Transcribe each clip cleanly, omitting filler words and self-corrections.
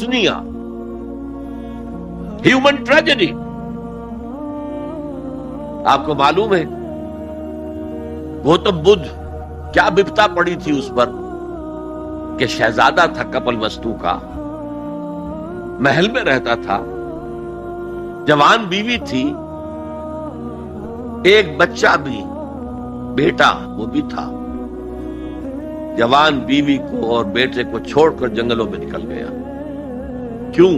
تسنیہ، human tragedy. آپ کو معلوم ہے گوتم بدھ کیا بپتا پڑی تھی اس پر کہ شہزادہ تھا کپل وستو کا، محل میں رہتا تھا، جوان بیوی تھی، ایک بچہ بھی، بیٹا وہ بھی تھا. جوان بیوی کو اور بیٹے کو چھوڑ کر جنگلوں میں نکل گیا. کیوں؟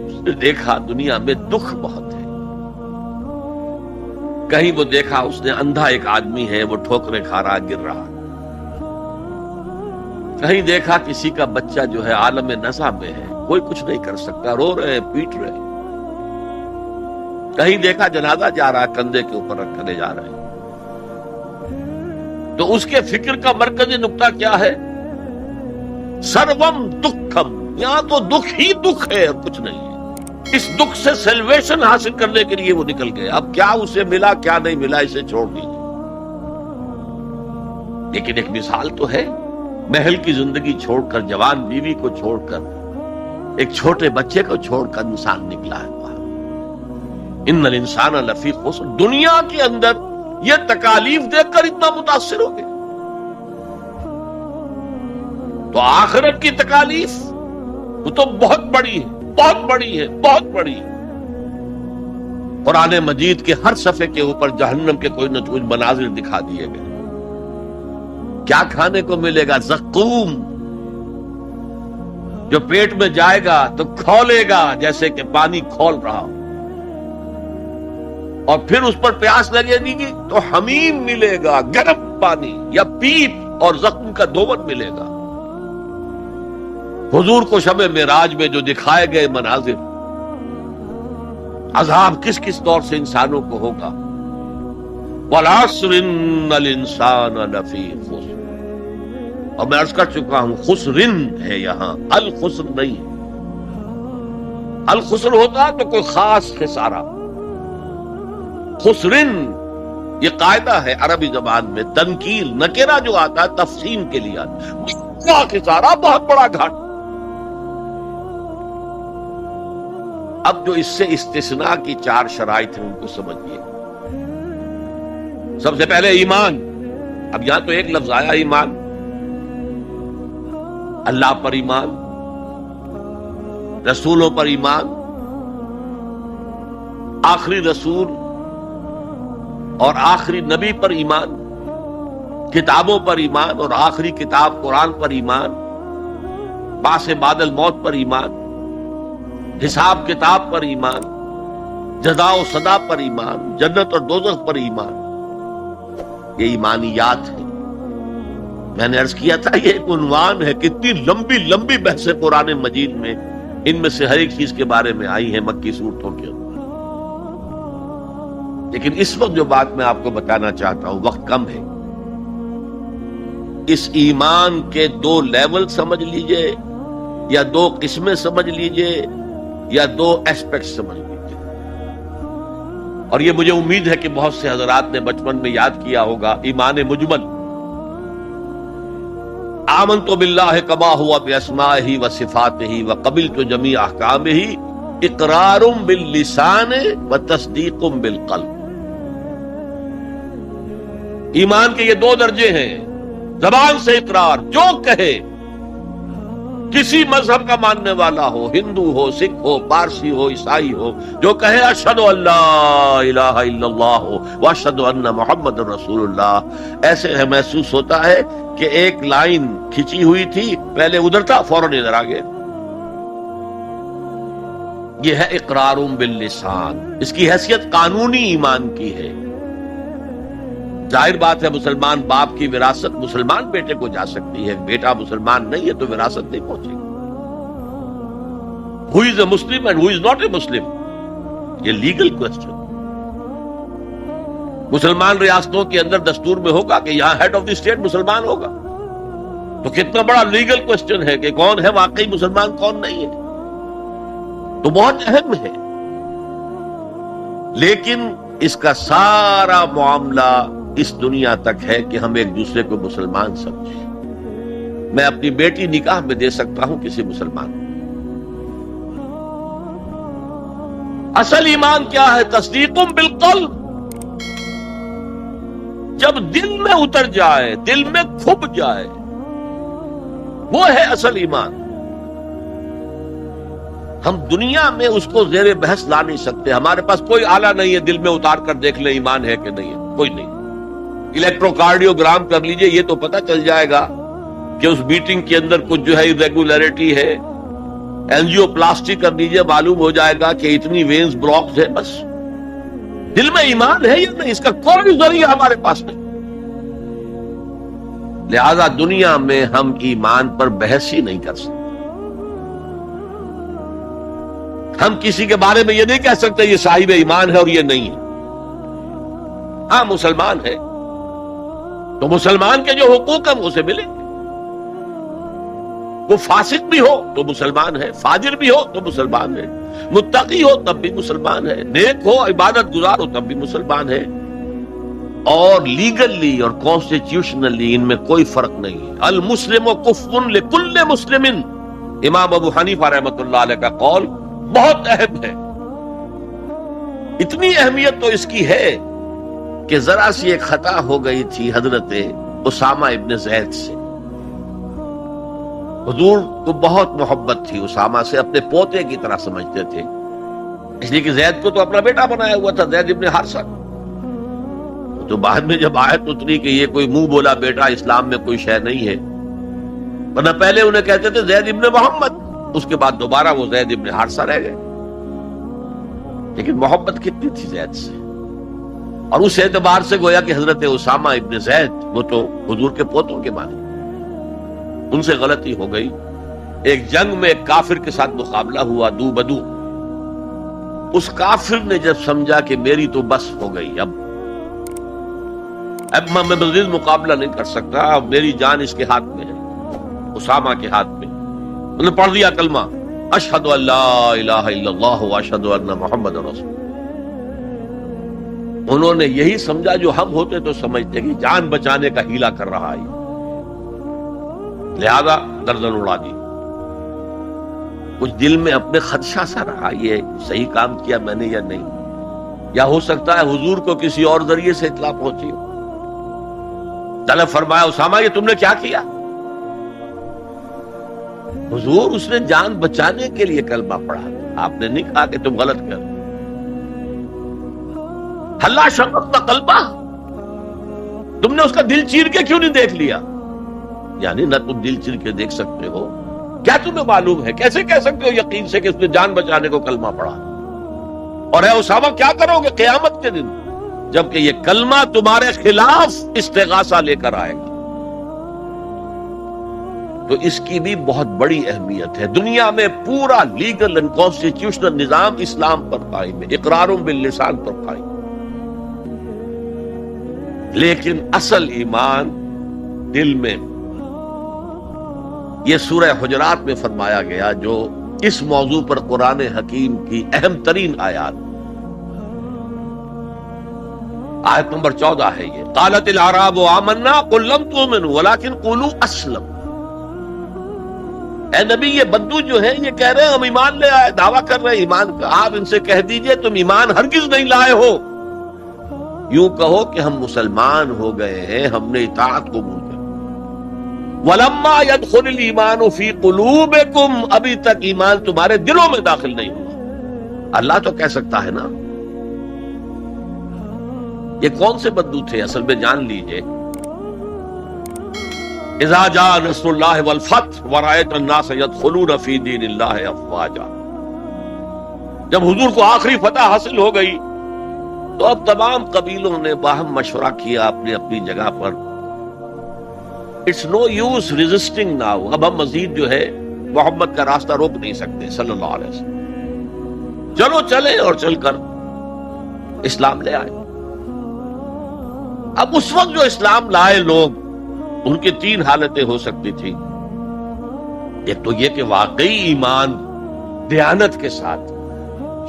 اس نے دیکھا دنیا میں دکھ بہت ہے. کہیں وہ دیکھا اس نے اندھا ایک آدمی ہے، وہ ٹھوکریں کھا رہا، گر رہا. کہیں دیکھا کسی کا بچہ جو ہے عالم نزع میں ہے، کوئی کچھ نہیں کر سکتا، رو رہے ہیں، پیٹ رہے ہیں. کہیں دیکھا جنازہ جا رہا، کندھے کے اوپر رکھ لے جا رہے ہیں. تو اس کے فکر کا مرکزی نقطہ کیا ہے؟ سروم دکھم، یہاں تو دکھ ہی دکھ ہے اور کچھ نہیں ہے. اس دکھ سے سیلویشن حاصل کرنے کے لیے وہ نکل گئے. اب کیا اسے ملا کیا نہیں ملا اسے چھوڑ دیجیے، لیکن ایک مثال تو ہے. محل کی زندگی چھوڑ کر، جوان بیوی کو چھوڑ کر، ایک چھوٹے بچے کو چھوڑ کر انسان نکلا ہے وہاں. ان الانسان لفی خسر. دنیا کے اندر یہ تکالیف دیکھ کر اتنا متاثر ہو گئے، تو آخرت کی تکالیف وہ تو بہت بڑی ہے، بہت بڑی ہے، بہت بڑی ہے. قرآن مجید کے ہر صفحے کے اوپر جہنم کے کوئی نہ کوئی مناظر دکھا دیے گئے. کیا کھانے کو ملے گا؟ زقوم، جو پیٹ میں جائے گا تو کھولے گا جیسے کہ پانی کھول رہا ہو، اور پھر اس پر پیاس لگے گی تو حمیم ملے گا، گرم پانی یا پیپ، اور زخم کا دھون ملے گا. حضور کو شب معراج میں جو دکھائے گئے مناظر، عذاب کس کس دور سے انسانوں کو ہوگا. وَالْعَصْرِ إِنَّ الْإِنسَانَ لَفِي خُسْرٍ. اور میں عرض کر چکا ہوں خسرن ہے یہاں، الخسر نہیں. الخسر ہوتا تو کوئی خاص خسارہ. خسرن یہ قاعدہ ہے عربی زبان میں، تنکیر نکرہ جو آتا ہے تفصیل کے لیے آتا ہے. بڑا خسارہ، بہت بڑا گھاٹا. اب جو اس سے استثناء کی 4 شرائط ہیں ان کو سمجھیے. سب سے پہلے ایمان. اب یہاں تو ایک لفظ آیا ایمان. اللہ پر ایمان، رسولوں پر ایمان، آخری رسول اور آخری نبی پر ایمان، کتابوں پر ایمان اور آخری کتاب قرآن پر ایمان، باس بعد الموت پر ایمان، حساب کتاب پر ایمان، جزا و سزا پر ایمان، جنت اور دوزخ پر ایمان. یہ ایمانیات ہے. میں نے عرض کیا تھا یہ ایک عنوان ہے. کتنی لمبی لمبی بحثیں قرآن مجید میں ان میں سے ہر ایک چیز کے بارے میں آئی ہیں مکی صورتوں کے اندر. لیکن اس وقت جو بات میں آپ کو بتانا چاہتا ہوں، وقت کم ہے، اس ایمان کے 2 لیول سمجھ لیجئے، یا 2 قسمیں سمجھ لیجئے، یا 2 ایسپیکٹ سمجھ لیجئے. اور یہ مجھے امید ہے کہ بہت سے حضرات نے بچپن میں یاد کیا ہوگا. ایمان مجمل، آمنت باللہ کما ہوا باسمائہ وصفاتہ وقبلت جمیع احکامہ اقرار باللسان وتصدیق بالقلب. ایمان کے یہ 2 درجے ہیں. زبان سے اقرار، جو کہے، کسی مذہب کا ماننے والا ہو، ہندو ہو، سکھ ہو، پارسی ہو، عیسائی ہو، جو کہے اشہد ان لا الہ الا اللہ واشہد ان محمد رسول اللہ، ایسے ہے محسوس ہوتا ہے کہ ایک لائن کھچی ہوئی تھی، پہلے ادھر تھا، فوراً ادھر آ گیا. یہ ہے اقرار باللسان. اس کی حیثیت قانونی ایمان کی ہے. ظاہر بات ہے مسلمان باپ کی وراثت مسلمان بیٹے کو جا سکتی ہے، بیٹا مسلمان نہیں ہے تو وراثت نہیں پہنچے گی. Who is a Muslim and who is not a Muslim؟ یہ لیگل کوسچن. مسلمان ریاستوں کے اندر دستور میں ہوگا کہ یہاں ہیڈ آف دی اسٹیٹ مسلمان ہوگا، تو کتنا بڑا لیگل کوسچن ہے کہ کون ہے واقعی مسلمان کون نہیں ہے. تو بہت اہم ہے. لیکن اس کا سارا معاملہ اس دنیا تک ہے کہ ہم ایک دوسرے کو مسلمان سمجھیں. میں اپنی بیٹی نکاح میں دے سکتا ہوں کسی مسلمان کو۔ اصل ایمان کیا ہے؟ تصدیق بالقلب، جب دل میں اتر جائے، دل میں کھپ جائے، وہ ہے اصل ایمان۔ ہم دنیا میں اس کو زیر بحث لا نہیں سکتے، ہمارے پاس کوئی آلہ نہیں ہے دل میں اتار کر دیکھ لیں ایمان ہے کہ نہیں ہے، کوئی نہیں۔ الیکٹرو کارڈیوگرام کر لیجئے، یہ تو پتہ چل جائے گا کہ اس میٹنگ کے اندر کچھ جو ہے irregularity ہے۔ اینجیو پلاسٹی کر لیجئے، معلوم ہو جائے گا کہ اتنی وینز بلاکس ہے۔ بس دل میں ایمان ہے یا نہیں، اس کا کوئی ذریعہ ہمارے پاس نہیں۔ لہذا دنیا میں ہم ایمان پر بحث ہی نہیں کر سکتے۔ ہم کسی کے بارے میں یہ نہیں کہہ سکتے یہ صاحب ایمان ہے اور یہ نہیں ہے۔ ہاں مسلمان ہے تو مسلمان کے جو حقوق ہیں اسے ملیں۔ وہ فاسق بھی ہو تو مسلمان ہے، فاجر بھی ہو تو مسلمان ہے، متقی ہو تب بھی مسلمان ہے، نیک ہو عبادت گزار ہو تب بھی مسلمان ہے۔ اور لیگلی اور کانسٹیٹیوشنلی ان میں کوئی فرق نہیں ہے۔ المسلم کفر لکل مسلم، امام ابو حنیفہ رحمۃ اللہ علیہ کا قول بہت اہم ہے۔ اتنی اہمیت تو اس کی ہے کہ ذرا سی ایک خطا ہو گئی تھی حضرت اسامہ ابن زید سے۔ حضور کو بہت محبت تھی اسامہ سے، اپنے پوتے کی طرح سمجھتے تھے، اس لیے کہ زید کو تو اپنا بیٹا بنایا ہوا تھا، زید ابن حارثہ۔ تو بعد میں جب آیت اتری کہ یہ کوئی منہ بولا بیٹا اسلام میں کوئی شے نہیں ہے، ورنہ پہلے انہیں کہتے تھے زید ابن محمد، اس کے بعد دوبارہ وہ زید ابن حارثہ رہ گئے۔ لیکن محبت کتنی تھی زید سے، اور اس اعتبار سے گویا کہ حضرت اسامہ ابن زید وہ تو حضور کے پوتوں کے معنی۔ ان سے غلطی ہو گئی، ایک جنگ میں ایک کافر کے ساتھ مقابلہ ہوا دو بدو۔ اس کافر نے جب سمجھا کہ میری تو بس ہو گئی، اب میں مزید مقابلہ نہیں کر سکتا، اب میری جان اس کے ہاتھ میں ہے، اسامہ کے ہاتھ میں، انہوں نے پڑھ دیا کلمہ اشہد ان لا الہ الا اللہ واشہد ان محمد رسول۔ انہوں نے یہی سمجھا جو ہم ہوتے تو سمجھتے کہ جان بچانے کا ہیلا کر رہا ہے، لہذا گردن اڑا دی۔ کچھ دل میں اپنے خدشہ سا رہا یہ صحیح کام کیا میں نے یا نہیں، یا ہو سکتا ہے حضور کو کسی اور ذریعے سے اطلاع پہنچی ہو۔ طلب فرمایا اسامہ یہ تم نے کیا کیا؟ حضور اس نے جان بچانے کے لیے کلمہ پڑھا، آپ نے نہیں کہا کہ تم غلط کر۔ ہلا شققت قلبہ، تم نے اس کا دل چیر کے کیوں نہیں دیکھ لیا؟ یعنی نہ تم دل چیر کے دیکھ سکتے ہو، کیا تمہیں معلوم ہے، کیسے کہہ سکتے ہو یقین سے کہ اس نے جان بچانے کو کلمہ پڑھا؟ اور اے اسامہ کیا کرو گے قیامت کے دن جبکہ یہ کلمہ تمہارے خلاف استغاثہ لے کر آئے گا؟ تو اس کی بھی بہت بڑی اہمیت ہے۔ دنیا میں پورا لیگل اینڈ کانسٹیٹیوشنل نظام اسلام پر قائم ہے، اقرار باللسان پر قائم، لیکن اصل ایمان دل میں۔ یہ سورہ حجرات میں فرمایا گیا جو اس موضوع پر قرآن حکیم کی اہم ترین آیات، آیت نمبر 14 ہے یہ، قالت الاعراب آمنا قل لم تؤمنوا ولکن قولوا اسلم۔ اے نبی یہ بدو جو ہیں یہ کہہ رہے ہیں ہم ایمان لے آئے، دعویٰ کر رہے ہیں ایمان کا، آپ ان سے کہہ دیجئے تم ایمان ہرگز نہیں لائے ہو، یوں کہو کہ ہم مسلمان ہو گئے ہیں، ہم نے اطاعت قبول کر۔ وَلَمَّا يَدْخُلِ الْإِيمَانُ فِي قُلُوبِكُمْ، ابھی تک ایمان تمہارے دلوں میں داخل نہیں ہوا۔ اللہ تو کہہ سکتا ہے نا۔ یہ کون سے بدو تھے اصل میں جان لیجئے، اذا جاء نصر اللہ والفتح ورأیت الناس يدخلون فی دین اللہ افواجا، جب حضور کو آخری فتح حاصل ہو گئی تو اب تمام قبیلوں نے باہم مشورہ کیا اپنی اپنی جگہ پر، it's no use resisting now, اب ہم مزید جو ہے محمد کا راستہ روک نہیں سکتے صلی اللہ علیہ وسلم، چلو چلے، اور چل کر اسلام لے آئے۔ اب اس وقت جو اسلام لائے لوگ، ان کی تین حالتیں ہو سکتی تھی، ایک تو یہ کہ واقعی ایمان دیانت کے ساتھ،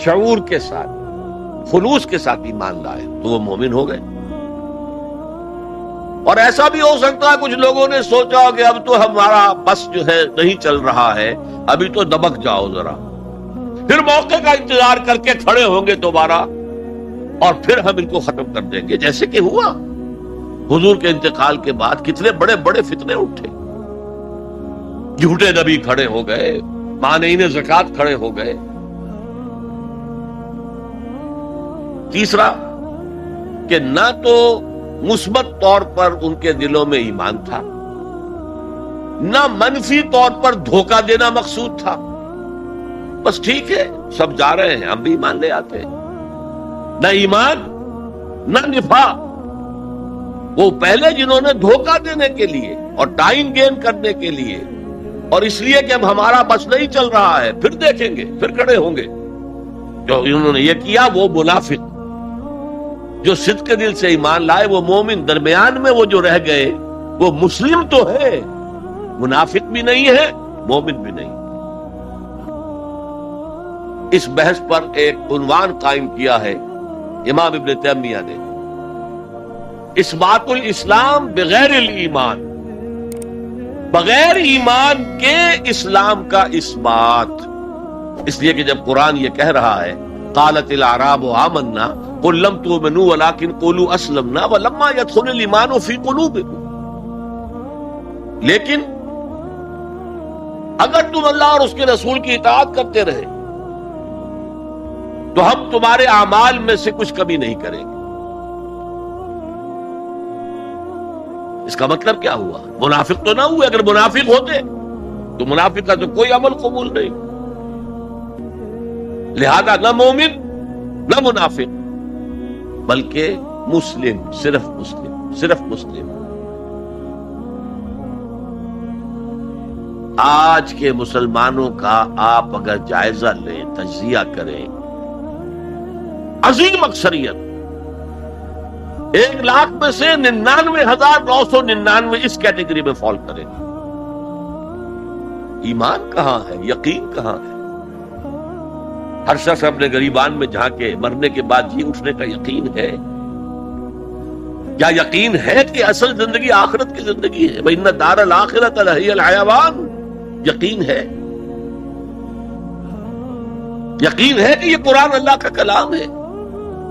شعور کے ساتھ، خلوص کے ساتھ ایمان لائے تو وہ مومن ہو گئے، اور ایسا بھی ہو سکتا ہے کچھ لوگوں نے سوچا کہ اب تو ہمارا بس جو ہے نہیں چل رہا ہے، ابھی تو دبک جاؤ ذرا، پھر موقع کا انتظار کر کے کھڑے ہوں گے دوبارہ اور پھر ہم ان کو ختم کر دیں گے، جیسے کہ ہوا حضور کے انتقال کے بعد کتنے بڑے بڑے فتنے اٹھے، جھوٹے نبی کھڑے ہو گئے، مانعین زکات کھڑے ہو گئے۔ تیسرا کہ نہ تو مثبت طور پر ان کے دلوں میں ایمان تھا، نہ منفی طور پر دھوکہ دینا مقصود تھا، بس ٹھیک ہے سب جا رہے ہیں ہم بھی ایمان لے آتے ہیں، نہ ایمان نہ نفاق۔ وہ پہلے جنہوں نے دھوکہ دینے کے لیے اور ٹائم گین کرنے کے لیے اور اس لیے کہ اب ہمارا بس نہیں چل رہا ہے، پھر دیکھیں گے، پھر کھڑے ہوں گے، جو انہوں نے یہ کیا وہ منافق۔ جو صدق کے دل سے ایمان لائے وہ مومن، درمیان میں وہ جو رہ گئے وہ مسلم تو ہے، منافق بھی نہیں ہے، مومن بھی نہیں۔ اس بحث پر ایک عنوان قائم کیا ہے امام ابن تیمیہ نے، اثبات الاسلام بغیر الایمان، بغیر ایمان کے اسلام کا اثبات۔ اس لیے کہ جب قرآن یہ کہہ رہا ہے قالت الاعراب آمنا قل لم تؤمنوا ولكن قولوا اسلمنا ولما يدخل الايمان في قلوبكم، لیکن اگر تم اللہ اور اس کے رسول کی اطاعت کرتے رہے تو ہم تمہارے اعمال میں سے کچھ کمی نہیں کریں گے۔ اس کا مطلب کیا ہوا؟ منافق تو نہ ہوئے، اگر منافق ہوتے تو منافق کا تو کوئی عمل قبول نہیں، لہذا نہ مومن نہ منافق بلکہ مسلم، صرف مسلم، صرف مسلم۔ آج کے مسلمانوں کا آپ اگر جائزہ لیں، تجزیہ کریں، عظیم اکثریت 1,00,000 میں سے 99,999 اس کیٹیگری میں فال کریں گے۔ ایمان کہاں ہے؟ یقین کہاں ہے؟ ہر شخص اپنے گریبان میں جھانکے مرنے کے بعد جی اٹھنے کا یقین ہے؟ کیا یقین ہے کہ اصل زندگی آخرت کی زندگی ہے؟ وَإِنَّ الدَّارَ الْآخِرَةَ لَهِيَ الْحَيَوَانُ۔ یقین ہے؟ یقین ہے کہ یہ قرآن اللہ کا کلام ہے؟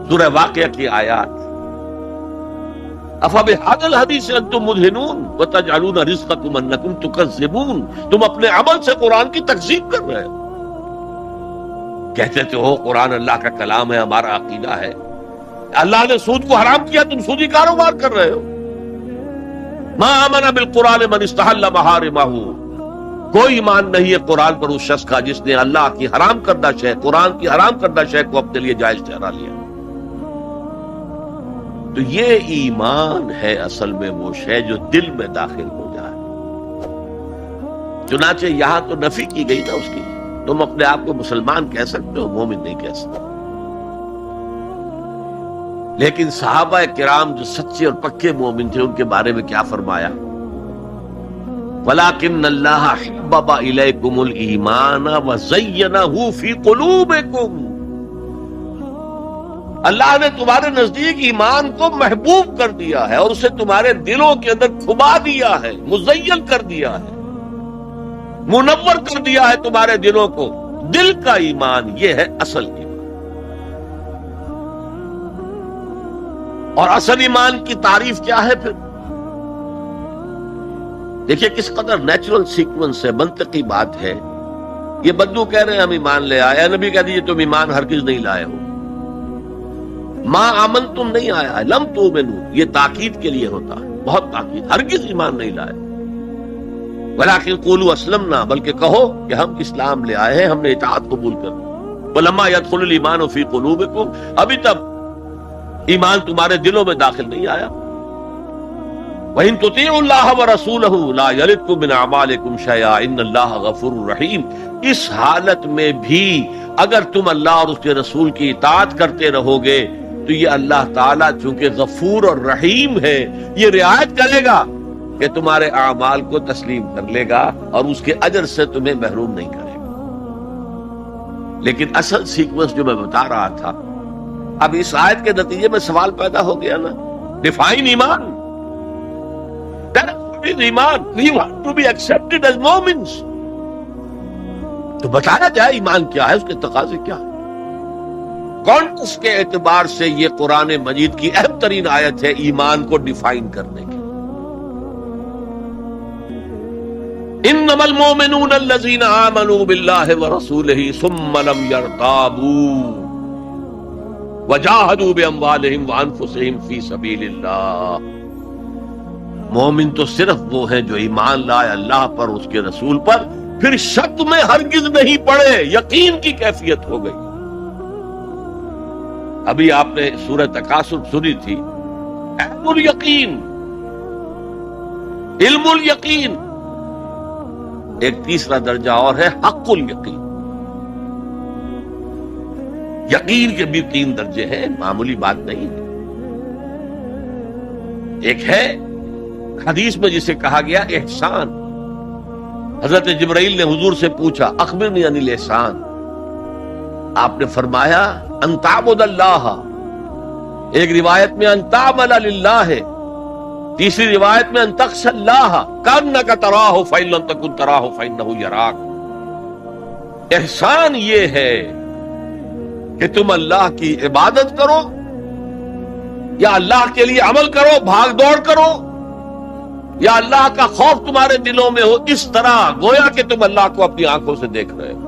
سورہ واقعہ کی آیات، أَفَبِهَذَا الْحَدِيثِ أَنْتُمْ مُدْهِنُونَ وَتَجْعَلُونَ رِزْقَكُمْ أَنَّكُمْ تُكَذِّبُونَ۔ تم اپنے عمل سے قرآن کی تکذیب کر رہے ہو، کہتے تو ہو قرآن اللہ کا کلام ہے، ہمارا عقیدہ ہے، اللہ نے سود کو حرام کیا، تم سودی کاروبار کر رہے ہو۔ ما آمن بالقرآن من استحل محارمہ، کوئی ایمان نہیں ہے قرآن پر اس شخص کا جس نے اللہ کی حرام کردہ شے، قرآن کی حرام کردہ شے کو اپنے لیے جائز ٹھہرا لیا۔ تو یہ ایمان ہے اصل میں وہ شے جو دل میں داخل ہو جائے۔ چنانچہ یہاں تو نفی کی گئی نا اس کی، تم اپنے آپ کو مسلمان کہہ سکتے ہو، مومن نہیں کہہ سکتے۔ لیکن صحابہ کرام جو سچے اور پکے مومن تھے ان کے بارے میں کیا فرمایا؟ وَلَكِنَّ اللَّهَ حَبَّبَ إِلَيْكُمُ الْإِيمَانَ وَزَيَّنَهُ فِي قُلُوبِكُمْ، اللہ نے تمہارے نزدیک ایمان کو محبوب کر دیا ہے اور اسے تمہارے دلوں کے اندر کھبا دیا ہے، مزین کر دیا ہے، منور کر دیا ہے تمہارے دلوں کو۔ دل کا ایمان یہ ہے اصل ایمان۔ اور اصل ایمان کی تعریف کیا ہے پھر؟ دیکھیے کس قدر نیچرل سیکوینس ہے، منطقی بات ہے۔ یہ بدو کہہ رہے ہیں ہم ایمان لے آئے، نبی کہہ دیجیے تم ایمان ہرگز نہیں لائے ہو۔ ما آمن تم نہیں آیا ہے، لم تؤمنوا یہ تاکید کے لیے ہوتا ہے، بہت تاکید، ہرگز ایمان نہیں لائے۔ ولیکن قولوا اسلمنا، بلکہ کہو کہ ہم اسلام لے آئے ہیں، ہم نے اطاعت قبول کر لی۔ ولما يدخل الايمان في قلوبكم، ابھی تک ایمان تمہارے دلوں میں داخل نہیں آیا۔ وَإِن تُطِيعُوا اللَّهَ وَرَسُولَهُ لَا يَلِدْكُم مِّنْ أَعْمَالِكُمْ شَيْئًا إِنَّ اللَّهَ غَفُورٌ رَّحِيمٌ۔ اس حالت میں بھی اگر تم اللہ اور اس کے رسول کی اطاعت کرتے رہو گے تو یہ اللہ تعالیٰ چونکہ غفور اور رحیم ہے، یہ رعایت کرے گا کہ تمہارے اعمال کو تسلیم کر لے گا اور اس کے اجر سے تمہیں محروم نہیں کرے گا۔ لیکن اصل سیکوینس جو میں بتا رہا تھا، اب اس آیت کے نتیجے میں سوال پیدا ہو گیا نا، ڈیفائن ایمان۔ is iman. We want to be accepted as Mu'mins. تو بتایا جائے ایمان کیا ہے، اس کے تقاضے کیا ہے۔ کانٹیکسٹ کے اعتبار سے یہ قرآن مجید کی اہم ترین آیت ہے ایمان کو ڈیفائن کرنے کی۔ انما المؤمنون الذین آمنوا باللہ ورسولہ ثم لم یرتابوا وجاہدوا باموالہم وانفسہم فی سبیل اللہ۔ مومن تو صرف وہ ہیں جو ایمان لائے اللہ پر، اس کے رسول پر، پھر شک میں ہرگز نہیں پڑے، یقین کی کیفیت ہو گئی۔ ابھی آپ نے سورہ تکاثر سنی تھی، علم الیقین، علم الیقین، ایک تیسرا درجہ اور ہے حق الیقین۔ یقین کے بھی 3 درجے ہیں، معمولی بات نہیں ہے۔ ایک ہے حدیث میں جسے کہا گیا احسان۔ حضرت جبرائیل نے حضور سے پوچھا اخبرنی عن الاحسان، آپ نے فرمایا ان تعبد اللہ، ایک روایت میں ان تعمل للہ ہے، تیسری روایت میں ان تخشى اللہ کأنک تراہ فإن لم تکن تراہ فإنہ یراک۔ احسان یہ ہے کہ تم اللہ کی عبادت کرو یا اللہ کے لیے عمل کرو، بھاگ دوڑ کرو، یا اللہ کا خوف تمہارے دلوں میں ہو، اس طرح گویا کہ تم اللہ کو اپنی آنکھوں سے دیکھ رہے ہو۔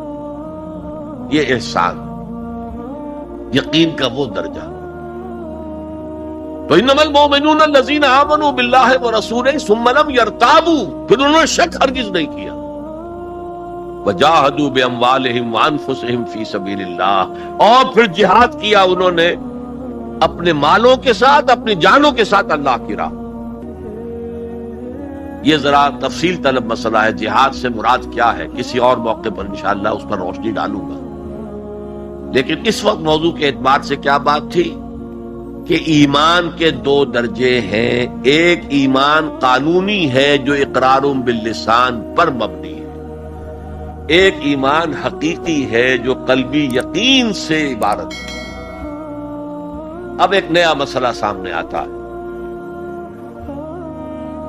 یہ احسان، یقین کا وہ درجہ۔ تو انما المؤمنون الذین آمنوا باللہ ورسولہ ثم لم یرتابوا، پھر انہوں نے شک ہرگز نہیں کیا، وجاہدوا باموالہم وانفسہم فی سبیل اللہ، اور پھر جہاد کیا انہوں نے اپنے مالوں کے ساتھ، اپنی جانوں کے ساتھ اللہ کی راہ۔ یہ ذرا تفصیل طلب مسئلہ ہے، جہاد سے مراد کیا ہے، کسی اور موقع پر انشاءاللہ اس پر روشنی ڈالوں گا۔ لیکن اس وقت موضوع کے اعتبار سے کیا بات تھی کہ ایمان کے 2 درجے ہیں، ایک ایمان قانونی ہے جو اقرار باللسان پر مبنی ہے، ایک ایمان حقیقی ہے جو قلبی یقین سے عبارت ہے۔ اب ایک نیا مسئلہ سامنے آتا ہے،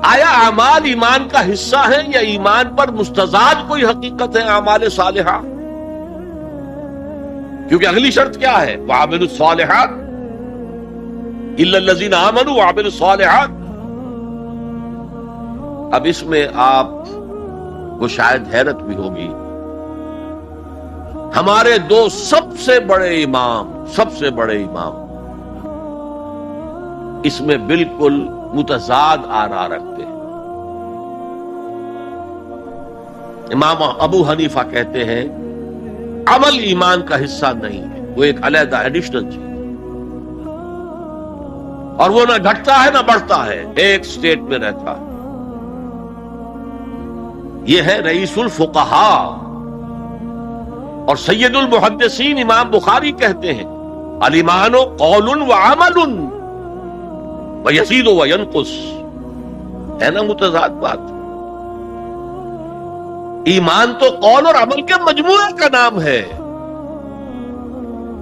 آیا اعمال ایمان کا حصہ ہے یا ایمان پر مستزاد کوئی حقیقت ہے اعمال صالحہ؟ کیونکہ اگلی شرط کیا ہے؟ وَعَمِلُوا الصَّالِحَاتِ إِلَّا الَّذِينَ آمَنُوا وَعَمِلُوا الصَّالِحَاتِ۔ اب اس میں آپ کو شاید حیرت بھی ہوگی، ہمارے 2 سب سے بڑے امام اس میں بالکل متضاد آراء رکھتے ہیں۔ امام ابو حنیفہ کہتے ہیں عمل ایمان کا حصہ نہیں ہے، وہ ایک علیحدہ ایڈیشنل چیز، اور وہ نہ گھٹتا ہے نہ بڑھتا ہے، ایک سٹیٹ میں رہتا ہے۔ یہ ہے رئیس الفقہاء اور سید المحدثین امام بخاری کہتے ہیں الایمان قول وعمل وَيَزِيدُ وَيَنْقُص۔ ہے نا متضاد بات؟ ایمان تو قول اور عمل کے مجموعے کا نام ہے۔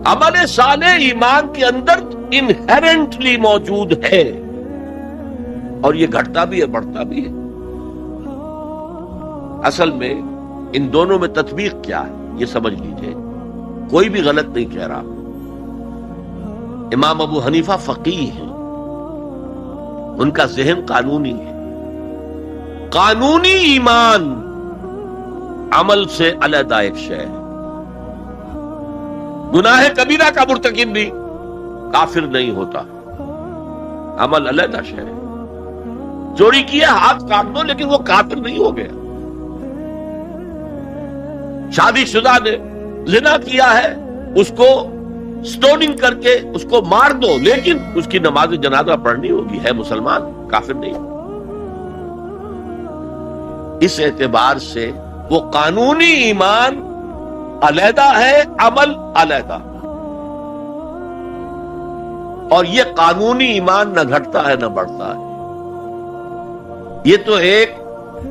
عمل صالح ایمان کے اندر انہیرنٹلی موجود ہے، اور یہ گھٹتا بھی ہے بڑھتا بھی ہے۔ اصل میں ان دونوں میں تطبیق کیا ہے یہ سمجھ لیجئے، کوئی بھی غلط نہیں کہہ رہا۔ امام ابو حنیفہ فقیہ ہیں، ان کا ذہن قانونی ہے۔ قانونی ایمان عمل سے علیحدہ ایک شے ہے۔ گناہ کبیرہ کا مرتکب بھی کافر نہیں ہوتا، عمل علیحدہ شے ہے۔ چوری کیا ہاتھ کاٹ دو لیکن وہ کافر نہیں ہو گیا۔ شادی شدہ نے زنا کیا ہے، اس کو سٹوننگ کر کے اس کو مار دو، لیکن اس کی نماز جنازہ پڑھنی ہوگی، ہے مسلمان، کافر نہیں۔ اس اعتبار سے وہ قانونی ایمان علیحدہ ہے، عمل علیحدہ، اور یہ قانونی ایمان نہ گھٹتا ہے نہ بڑھتا ہے۔ یہ تو ایک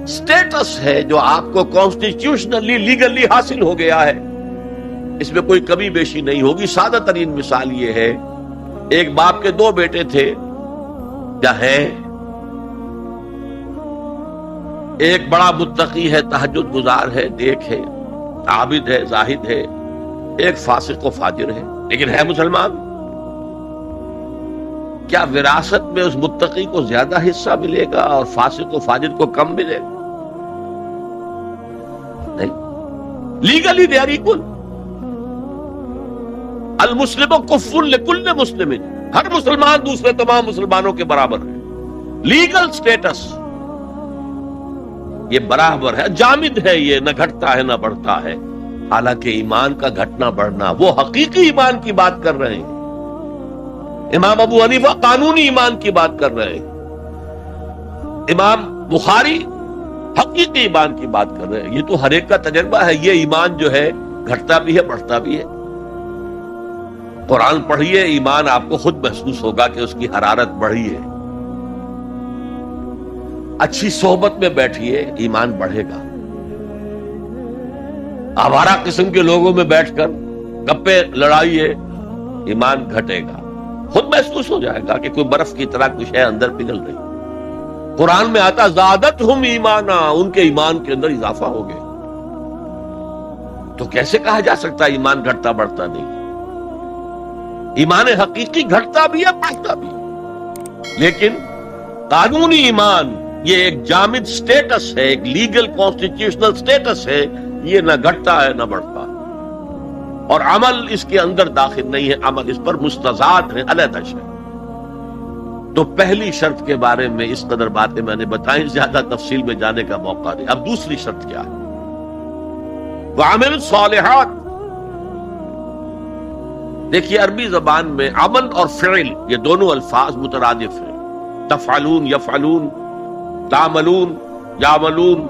سٹیٹس ہے جو آپ کو کانسٹیٹیوشنلی لیگلی حاصل ہو گیا ہے، اس میں کوئی کمی بیشی نہیں ہوگی۔ سادہ ترین مثال یہ ہے، ایک باپ کے 2 بیٹے تھے یا ہیں، ایک بڑا متقی ہے، تہجد گزار ہے، نیک ہے، عابد ہے، زاہد ہے، ایک فاسق و فاجر ہے لیکن ہے مسلمان. کیا وراثت میں اس متقی کو زیادہ حصہ ملے گا اور فاسق و فاجر کو کم ملے گا؟ نہیں. Legally they are equal. المسلم کف لکل مسلم، ہر مسلمان دوسرے تمام مسلمانوں کے برابر ہے. لیگل سٹیٹس یہ برابر ہے، جامد ہے، یہ نہ گھٹتا ہے نہ بڑھتا ہے. حالانکہ ایمان کا گھٹنا بڑھنا وہ حقیقی ایمان کی بات کر رہے ہیں. امام ابو حنیفہ قانونی ایمان کی بات کر رہے ہیں، امام بخاری حقیقی ایمان کی بات کر رہے ہیں. یہ تو ہر ایک کا تجربہ ہے. یہ ایمان جو ہے گھٹتا بھی ہے، بڑھتا بھی ہے. قرآن پڑھیے، ایمان آپ کو خود محسوس ہوگا کہ اس کی حرارت بڑھی ہے. اچھی صحبت میں بیٹھیے، ایمان بڑھے گا. آوارہ قسم کے لوگوں میں بیٹھ کر گپے لڑائیے، ایمان گھٹے گا. خود محسوس ہو جائے گا کہ کوئی برف کی طرح کچھ ہے اندر پگھل رہی. قرآن میں آتا زادتہم ایمانا، ان کے ایمان کے اندر اضافہ ہو گیا. تو کیسے کہا جا سکتا ہے ایمان گھٹتا بڑھتا نہیں؟ ایمان حقیقی گھٹتا بھی ہے، بڑھتا بھی ہے. لیکن قانونی ایمان یہ ایک جامد سٹیٹس ہے، ایک لیگل کانسٹیٹیوشنل سٹیٹس ہے. یہ نہ گھٹتا ہے نہ بڑھتا. اور عمل اس کے اندر داخل نہیں ہے، عمل اس پر مستضاد ہے، علیحدہ شے. تو پہلی شرط کے بارے میں اس قدر باتیں میں نے بتائیں، زیادہ تفصیل میں جانے کا موقع نہیں. اب دوسری شرط کیا ہے؟ وَعَمِلُ الصَّالِحَاتِ. دیکھیے عربی زبان میں عمل اور فعل یہ دونوں الفاظ مترادف ہیں. تفعلون، یفعلون، تعملون، یعملون،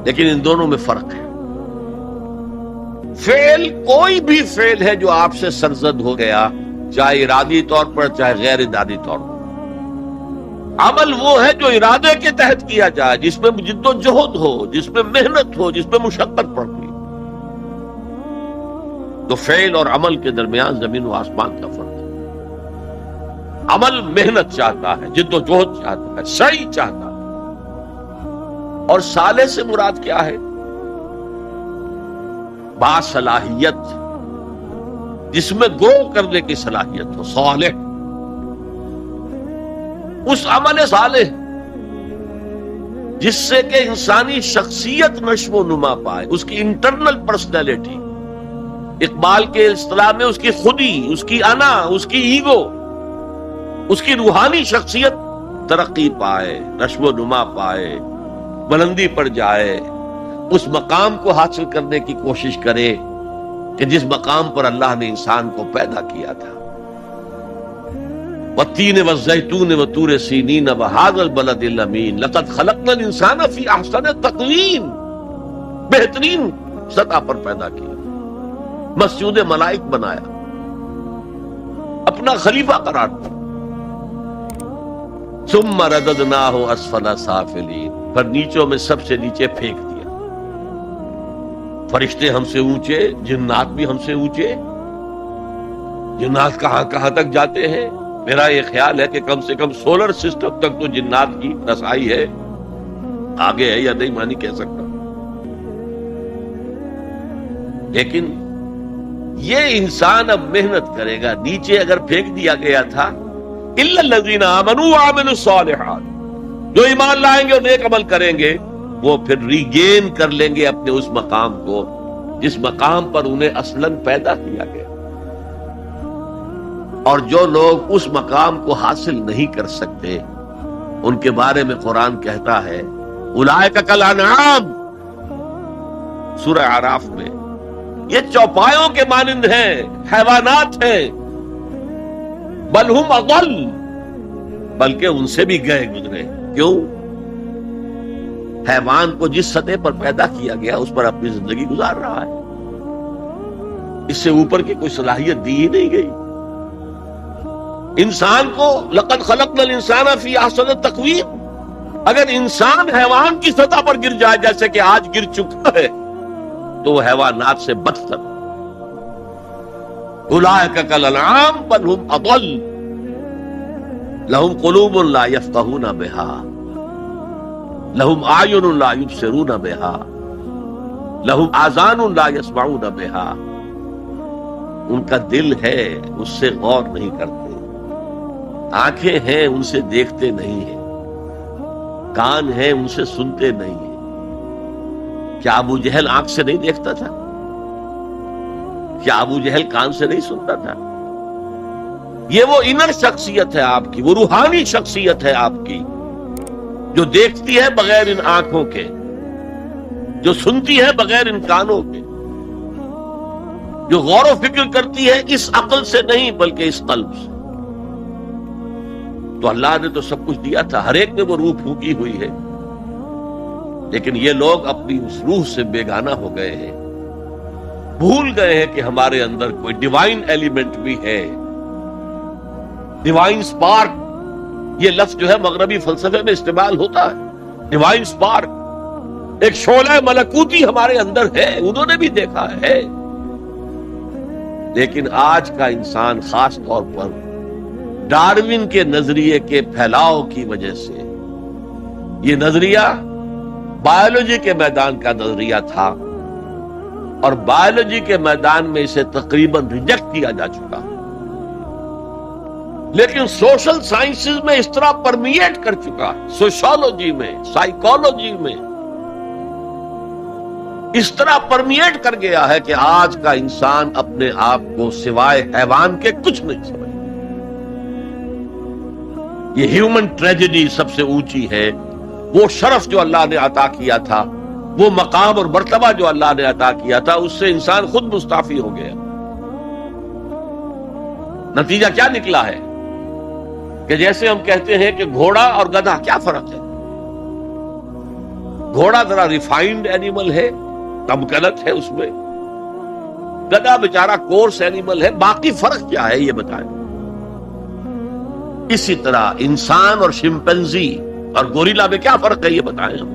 لیکن ان دونوں میں فرق ہے. فعل کوئی بھی فعل ہے جو آپ سے سرزد ہو گیا، چاہے ارادی طور پر چاہے غیر ارادی طور پر. عمل وہ ہے جو ارادے کے تحت کیا جائے، جس میں جد و جہد ہو، جس میں محنت ہو، جس میں مشقت پڑتی. تو فعل اور عمل کے درمیان زمین و آسمان کا فرق ہے. عمل محنت چاہتا ہے، جد و جہد چاہتا ہے، سعی چاہتا ہے. اور صالح سے مراد کیا ہے؟ باصلاحیت، جس میں گرو کرنے کی صلاحیت ہو. صالح اس عمل صالح جس سے کہ انسانی شخصیت نشو و نما پائے، اس کی انٹرنل پرسنالٹی، اقبال کے اصطلاح میں اس کی خودی، اس کی انا، اس کی ایگو، اس کی روحانی شخصیت ترقی پائے، نشو و نما پائے، بلندی پر جائے، اس مقام کو حاصل کرنے کی کوشش کرے کہ جس مقام پر اللہ نے انسان کو پیدا کیا تھا. والتین والزیتون وطور سینین وہذا البلد الامین لقد خلقنا الانسان فی احسن تقویم. بہترین سطح پر پیدا کیا، مسجود ملائک بنایا، اپنا خلیفہ قرار دیا. ثم رددناہ اسفل سافلین، پھر نیچوں میں سب سے نیچے پھینک دیا. فرشتے ہم سے اونچے، جنات بھی ہم سے اونچے. جنات کہاں کہاں تک جاتے ہیں؟ میرا یہ خیال ہے کہ کم سے کم سولر سسٹم تک تو جنات کی رسائی ہے. آگے ہے یا نہیں میں نہیں کہہ سکتا. لیکن یہ انسان اب محنت کرے گا. نیچے اگر پھینک دیا گیا تھا الا الذین آمنوا وعملوا الصالحات، جو ایمان لائیں گے اور نیک عمل کریں گے وہ پھر ریگین کر لیں گے اپنے اس مقام کو جس مقام پر انہیں اصلاً پیدا کیا گیا. اور جو لوگ اس مقام کو حاصل نہیں کر سکتے ان کے بارے میں قرآن کہتا ہے اولئک کالانعام، سورہ اعراف میں، یہ چوپایوں کے مانند ہیں، حیوانات ہیں. بل ہم اضل، بلکہ ان سے بھی گئے گزرے. کیوں؟ حیوان کو جس سطح پر پیدا کیا گیا اس پر اپنی زندگی گزار رہا ہے. اس سے اوپر کی کوئی صلاحیت دی ہی نہیں گئی. انسان کو لقد خلقنا الانسان فی احسن تقویم، اگر انسان حیوان کی سطح پر گر جائے جیسے کہ آج گر چکا ہے تو وہ حیوانات سے بدتر. اولئک کالانعام بل ہم اضل لہم قلوب لا یفقہون بہا لہم اعین لا یبصرون بہا لہم آذان لا یسمعون بہا، ان کا دل ہے اس سے غور نہیں کرتے، آنکھیں ہیں ان سے دیکھتے نہیں ہیں، کان ہیں ان سے سنتے نہیں ہیں۔ کیا ابو جہل آنکھ سے نہیں دیکھتا تھا؟ کیا ابو جہل کان سے نہیں سنتا تھا؟ یہ وہ انر شخصیت ہے آپ کی، وہ روحانی شخصیت ہے آپ کی، جو دیکھتی ہے بغیر ان آنکھوں کے، جو سنتی ہے بغیر ان کانوں کے، جو غور و فکر کرتی ہے اس عقل سے نہیں بلکہ اس قلب سے۔ تو اللہ نے تو سب کچھ دیا تھا، ہر ایک میں وہ روح پھونکی ہوئی ہے، لیکن یہ لوگ اپنی اس روح سے بیگانہ ہو گئے ہیں، بھول گئے ہیں کہ ہمارے اندر کوئی ڈیوائن ایلیمنٹ بھی ہے۔ ڈیوائن سپارک، یہ لفظ جو ہے مغربی فلسفے میں استعمال ہوتا ہے، ڈیوائن سپارک، ایک شعلہ ملکوتی ہمارے اندر ہے، انہوں نے بھی دیکھا ہے۔ لیکن آج کا انسان خاص طور پر ڈارون کے نظریے کے پھیلاؤ کی وجہ سے، یہ نظریہ بایولوجی کے میدان کا نظریہ تھا اور بایولوجی کے میدان میں اسے تقریباً ریجیکٹ کیا جا چکا، لیکن سوشل سائنسز میں اس طرح پرمیٹ کر چکا، سوشولوجی میں، سائیکولوجی میں اس طرح پرمیٹ کر گیا ہے کہ آج کا انسان اپنے آپ کو سوائے حیوان کے کچھ نہیں سمجھتا۔ یہ ہیومن ٹریجڈی سب سے اونچی ہے، وہ شرف جو اللہ نے عطا کیا تھا، وہ مقام اور مرتبہ جو اللہ نے عطا کیا تھا، اس سے انسان خود مستعفی ہو گیا۔ نتیجہ کیا نکلا ہے کہ جیسے ہم کہتے ہیں کہ گھوڑا اور گدھا کیا فرق ہے؟ گھوڑا ذرا ریفائنڈ اینیمل ہے، تمکنت ہے اس میں، گدھا بیچارہ کورس اینیمل ہے، باقی فرق کیا ہے یہ بتائیں۔ اسی طرح انسان اور شمپینزی اور گوریلا میں کیا فرق ہے یہ بتائیں ہم۔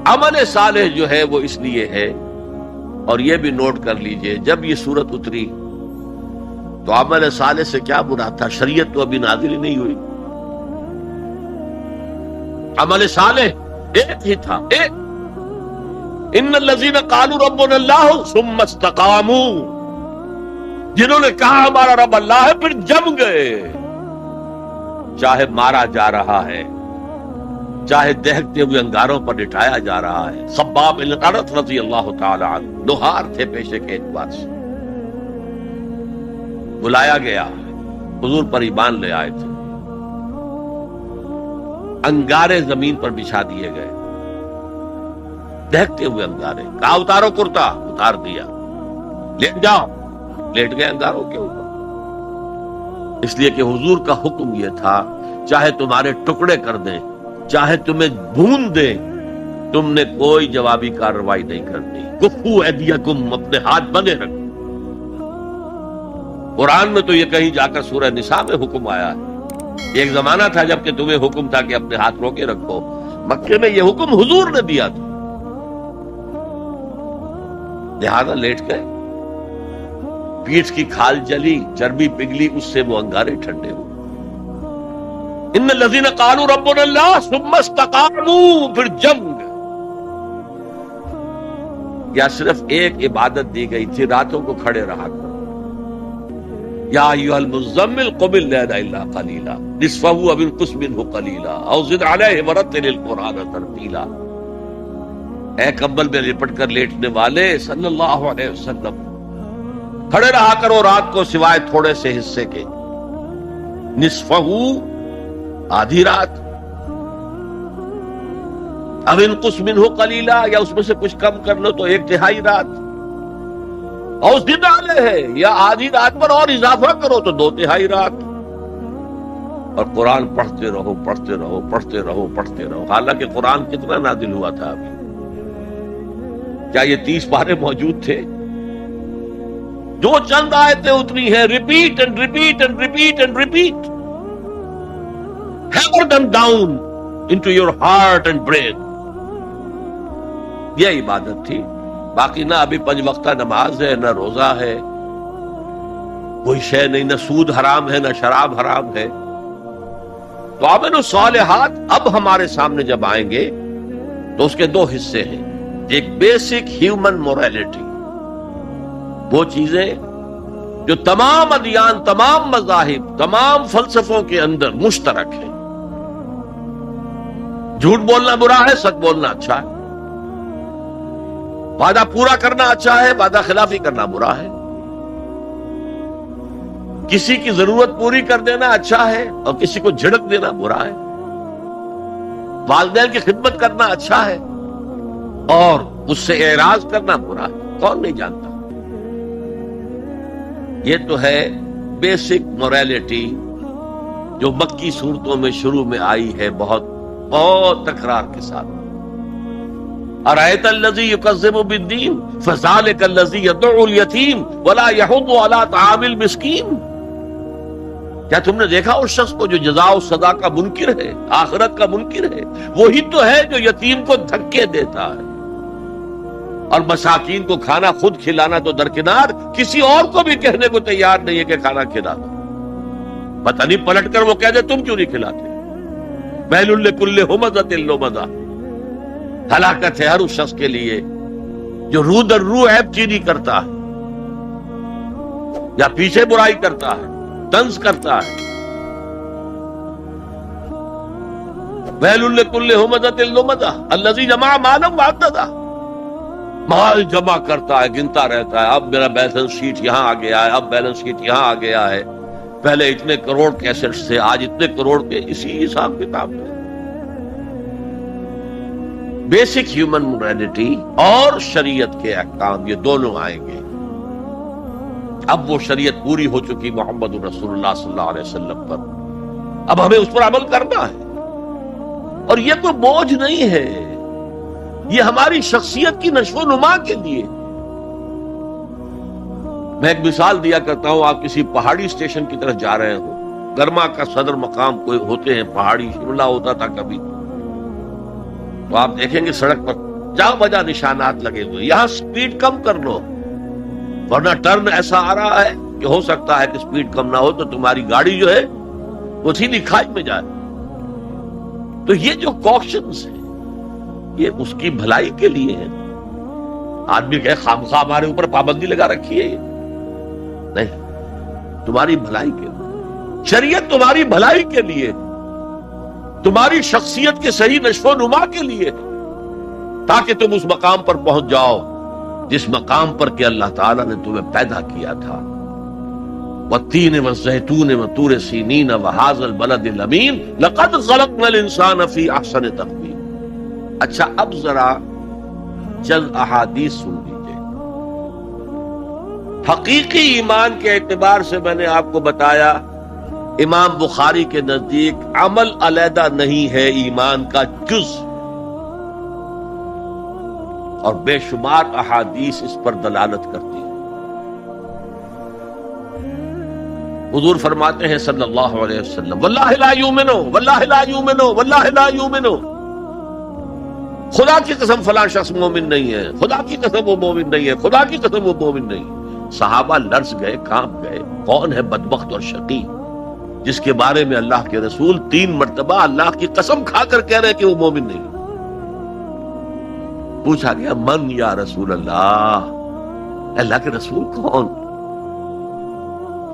عمل صالح جو ہے وہ اس لیے ہے، اور یہ بھی نوٹ کر لیجئے، جب یہ سورت اتری تو عمل صالح سے کیا مراد تھا؟ شریعت تو ابھی نازل ہی نہیں ہوئی، عمل صالح ایک ہی تھا، ایک ان الذین قالوا ربنا اللہ ثم استقاموا، جنہوں نے کہا ہمارا رب اللہ ہے پھر جم گئے، چاہے مارا جا رہا ہے، چاہے دہکتے ہوئے انگاروں پر لٹایا جا رہا ہے۔ خباب بن الارت رضی اللہ تعالی عنہ لوہار تھے پیشے کے اعتبار سے، بلایا گیا، حضور پر ایمان لے آئے تھے، انگارے زمین پر بچھا دیے گئے، دہکتے ہوئے انگارے، کہا اتارو کرتا، اتار دیا، لیٹ جاؤ، لیٹ گئے انگاروں کے اوپر، اس لیے کہ حضور کا حکم یہ تھا چاہے تمہارے ٹکڑے کر دیں، چاہے تمہیں بھون دیں، تم نے کوئی جوابی کارروائی نہیں کرنی، کفو ایدیکم، اپنے ہاتھ بندے رکھو۔ قرآن میں تو یہ کہیں جا کر سورہ نساء میں حکم آیا ہے، ایک زمانہ تھا جب کہ تمہیں حکم تھا کہ اپنے ہاتھ روکے رکھو، مکے میں یہ حکم حضور نے دیا تھا، لہذا لیٹ گئے، پیٹھ کی کھال جلی، چربی پگھلی، اس سے وہ انگارے ٹھنڈے ہوئے۔ ان الذین قالوا ربنا اللہ ثم استقاموا، پھر جم گئے۔ یا صرف ایک عبادت دی گئی تھی، راتوں کو کھڑے رہا کرو، یا ایھا المزمل قم اللیل الا قلیلا نصفہ او انقص منہ قلیلا او زد علیہ ورتل القرآن ترتیلا۔ اے کمبل میں لپٹ کر لیٹنے والے صلی اللہ علیہ وسلم، کھڑے رہا کرو رات کو سوائے تھوڑے سے حصے کے، نصفہ آدھی رات، او انقص منہ قلیلا، یا اس میں سے کچھ کم کر لو تو ایک تہائی رات، اور زد علیہ ہے، یا آدھی رات پر اور اضافہ کرو تو دو تہائی رات، اور قرآن پڑھتے رہو پڑھتے رہو پڑھتے رہو پڑھتے رہو۔ حالانکہ قرآن کتنا نازل ہوا تھا ابھی؟ کیا یہ 30 پارے موجود تھے؟ جو چند آیتیں اتری ہیں، repeat and repeat and repeat and repeat, hammer them down into your heart and brain، یہ عبادت تھی۔ باقی نہ ابھی 5 وقتہ نماز ہے، نہ روزہ ہے، کوئی شے نہیں، نہ سود حرام ہے، نہ شراب حرام ہے، تو عامل الصالحات اب ہمارے سامنے جب آئیں گے تو اس کے دو حصے ہیں. ایک بیسک ہیومن موریلٹی، وہ چیزیں جو تمام ادیان، تمام مذاہب، تمام فلسفوں کے اندر مشترک ہیں. جھوٹ بولنا برا ہے، سچ بولنا اچھا ہے. وعدہ پورا کرنا اچھا ہے، وعدہ خلافی کرنا برا ہے. کسی کی ضرورت پوری کر دینا اچھا ہے اور کسی کو جھڑک دینا برا ہے. والدین کی خدمت کرنا اچھا ہے اور اس سے اعراض کرنا برا ہے. کون نہیں جانتا؟ یہ تو ہے بیسک موریلٹی جو مکی صورتوں میں شروع میں آئی ہے بہت تکرار کے ساتھ. ارأیت الذی یکذب بالدین فذلک الذی یدعو الیتیم ولا یحض علی طعام المسکین. کیا تم نے دیکھا اس شخص کو جو جزا و سزا کا منکر ہے، آخرت کا منکر ہے؟ وہی تو ہے جو یتیم کو دھکے دیتا ہے اور مساکین کو کھانا خود کھلانا تو درکنار، کسی اور کو بھی کہنے کو تیار نہیں ہے کہ کھانا کھلا دو. پتہ نہیں پلٹ کر وہ کہہ دے تم کیوں نہیں کھلاتے. ویل لکل ہمزۃ لمزہ، ہلاکت ہے ہر اس شخص کے لیے جو رو در رو عیب چینی کرتا ہے یا پیچھے برائی کرتا ہے، طنز کرتا ہے. ویل لکل ہمزۃ لمزہ الذی جمع مالا وعددہ. مال جمع کرتا ہے، گنتا رہتا ہے، اب میرا بیلنس شیٹ یہاں آ گیا ہے، اب بیلنس شیٹ یہاں آ گیا ہے، پہلے اتنے کروڑ کے ایسٹس تھے، آج اتنے کروڑ کے. اسی حساب کتاب میں بیسک ہیومن موریلٹی اور شریعت کے احکام یہ دونوں آئیں گے. اب وہ شریعت پوری ہو چکی محمد رسول اللہ صلی اللہ علیہ وسلم پر، اب ہمیں اس پر عمل کرنا ہے. اور یہ کوئی بوجھ نہیں ہے، یہ ہماری شخصیت کی نشو و نما کے لیے. میں ایک مثال دیا کرتا ہوں. آپ کسی پہاڑی اسٹیشن کی طرف جا رہے ہو، گرما کا صدر مقام کوئی ہوتے ہیں پہاڑی، شملہ ہوتا تھا کبھی، تو آپ دیکھیں گے سڑک پر جا بجا نشانات لگے ہوئے، یہاں سپیڈ کم کر لو ورنہ ٹرن ایسا آ رہا ہے کہ ہو سکتا ہے کہ سپیڈ کم نہ ہو تو تمہاری گاڑی جو ہے وہ سیدھی کھائی میں جائے. تو یہ جو کوشنز ہیں یہ اس کی بھلائی کے لیے ہے. آدمی کہے خامخواہ ہمارے اوپر پابندی لگا رکھی ہے، یہ نہیں، تمہاری بھلائی کے لیے. شریعت تمہاری بھلائی کے لیے، تمہاری شخصیت کے صحیح نشو و نما کے لیے، تاکہ تم اس مقام پر پہنچ جاؤ جس مقام پر کہ اللہ تعالیٰ نے تمہیں پیدا کیا تھا. والتین والزیتون وطور سینین وہذا البلد الامین لقد خلقنا الانسان فی احسن تقویم. اچھا اب ذرا چند احادیث سن لیجیے. حقیقی ایمان کے اعتبار سے میں نے آپ کو بتایا امام بخاری کے نزدیک عمل علیحدہ نہیں ہے، ایمان کا جز، اور بے شمار احادیث اس پر دلالت کرتی ہیں. حضور فرماتے ہیں صلی اللہ علیہ وسلم واللہ لا یؤمنو واللہ لا یؤمنو واللہ لا یؤمنو. خدا کی قسم فلاں شخص مومن نہیں ہے، خدا کی قسم وہ مومن نہیں ہے، خدا کی قسم وہ مومن نہیں. صحابہ لرز گئے، کانپ گئے. کون ہے بدبخت اور شقی جس کے بارے میں اللہ کے رسول 3 مرتبہ اللہ کی قسم کھا کر کہہ رہے کہ وہ مومن نہیں؟ پوچھا گیا من یا رسول اللہ، اللہ کے رسول کون؟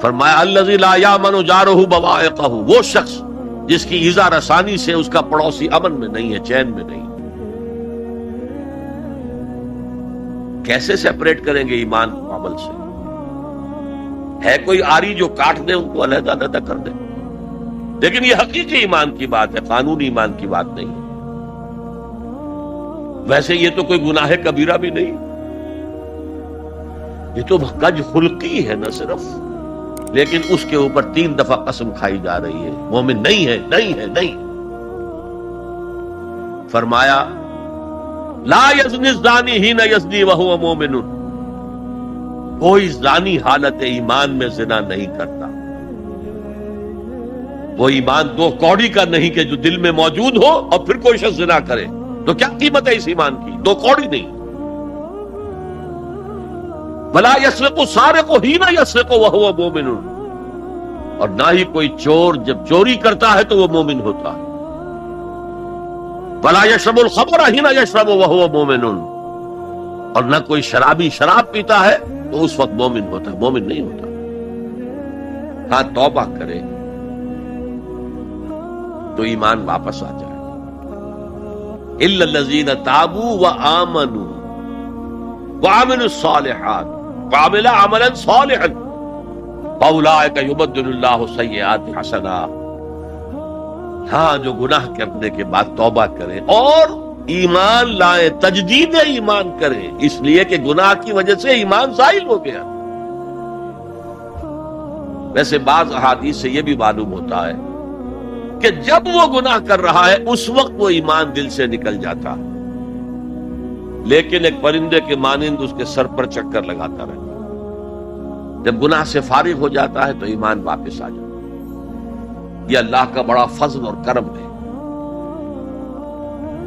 فرمایا الذی لا یامن جارہ بوائقہ، وہ شخص جس کی ایذا رسانی سے اس کا پڑوسی امن میں نہیں ہے، چین میں نہیں. کیسے سیپریٹ کریں گے ایمان کو عمل سے؟ ہے کوئی آری جو کاٹ دے ان کو علیحدہ علیحدہ کر دے؟ لیکن یہ حقیقی ایمان کی بات ہے، قانونی ایمان کی بات نہیں. ویسے یہ تو کوئی گناہ کبیرہ بھی نہیں، یہ تو کج خلقی ہے نہ صرف، لیکن اس کے اوپر 3 دفعہ قسم کھائی جا رہی ہے مومن نہیں ہے، نہیں ہے، نہیں. فرمایا لا یزنی الزانی حین یزنی وہو مومن، کوئی زانی حالت ایمان میں زنا نہیں کرتا. وہ ایمان 2 کوڑی کا نہیں کہ جو دل میں موجود ہو اور پھر کوئی شخص زنا کرے، تو کیا قیمت ہے اس ایمان کی؟ 2 کوڑی نہیں. ولا یسرق السارق حین یسرق وہو مومن، اور نہ ہی کوئی چور جب چوری کرتا ہے تو وہ مومن ہوتا ہے. وَلَا يَشْرَبُ الْخَمْرَ حِينَ يَشْرَبُ وَهُوَ مُؤْمِنٌ، اور نہ کوئی شرابی شراب پیتا ہے تو اس وقت مومن ہوتا ہے، مومن نہیں ہوتا. ہاں توبہ کرے تو ایمان واپس آ جائے. إِلَّا الَّذِينَ تَابُوا وَآمَنُوا وَعَمِلُوا الصَّالِحَاتِ وَعَمِلَ عَمَلًا صَالِحًا فَأُولَٰئِكَ يُبَدِّلُ اللَّهُ سَيِّئَاتِهِمْ حَسَنَاتٍ. ہاں جو گناہ کرنے کے بعد توبہ کریں اور ایمان لائیں، تجدید ایمان کریں، اس لیے کہ گناہ کی وجہ سے ایمان زائل ہو گیا. ویسے بعض احادیث سے یہ بھی معلوم ہوتا ہے کہ جب وہ گناہ کر رہا ہے اس وقت وہ ایمان دل سے نکل جاتا ہے، لیکن ایک پرندے کے مانند اس کے سر پر چکر لگاتا رہتا. جب گناہ سے فارغ ہو جاتا ہے تو ایمان واپس آ جاتا ہے. یہ اللہ کا بڑا فضل اور کرم ہے.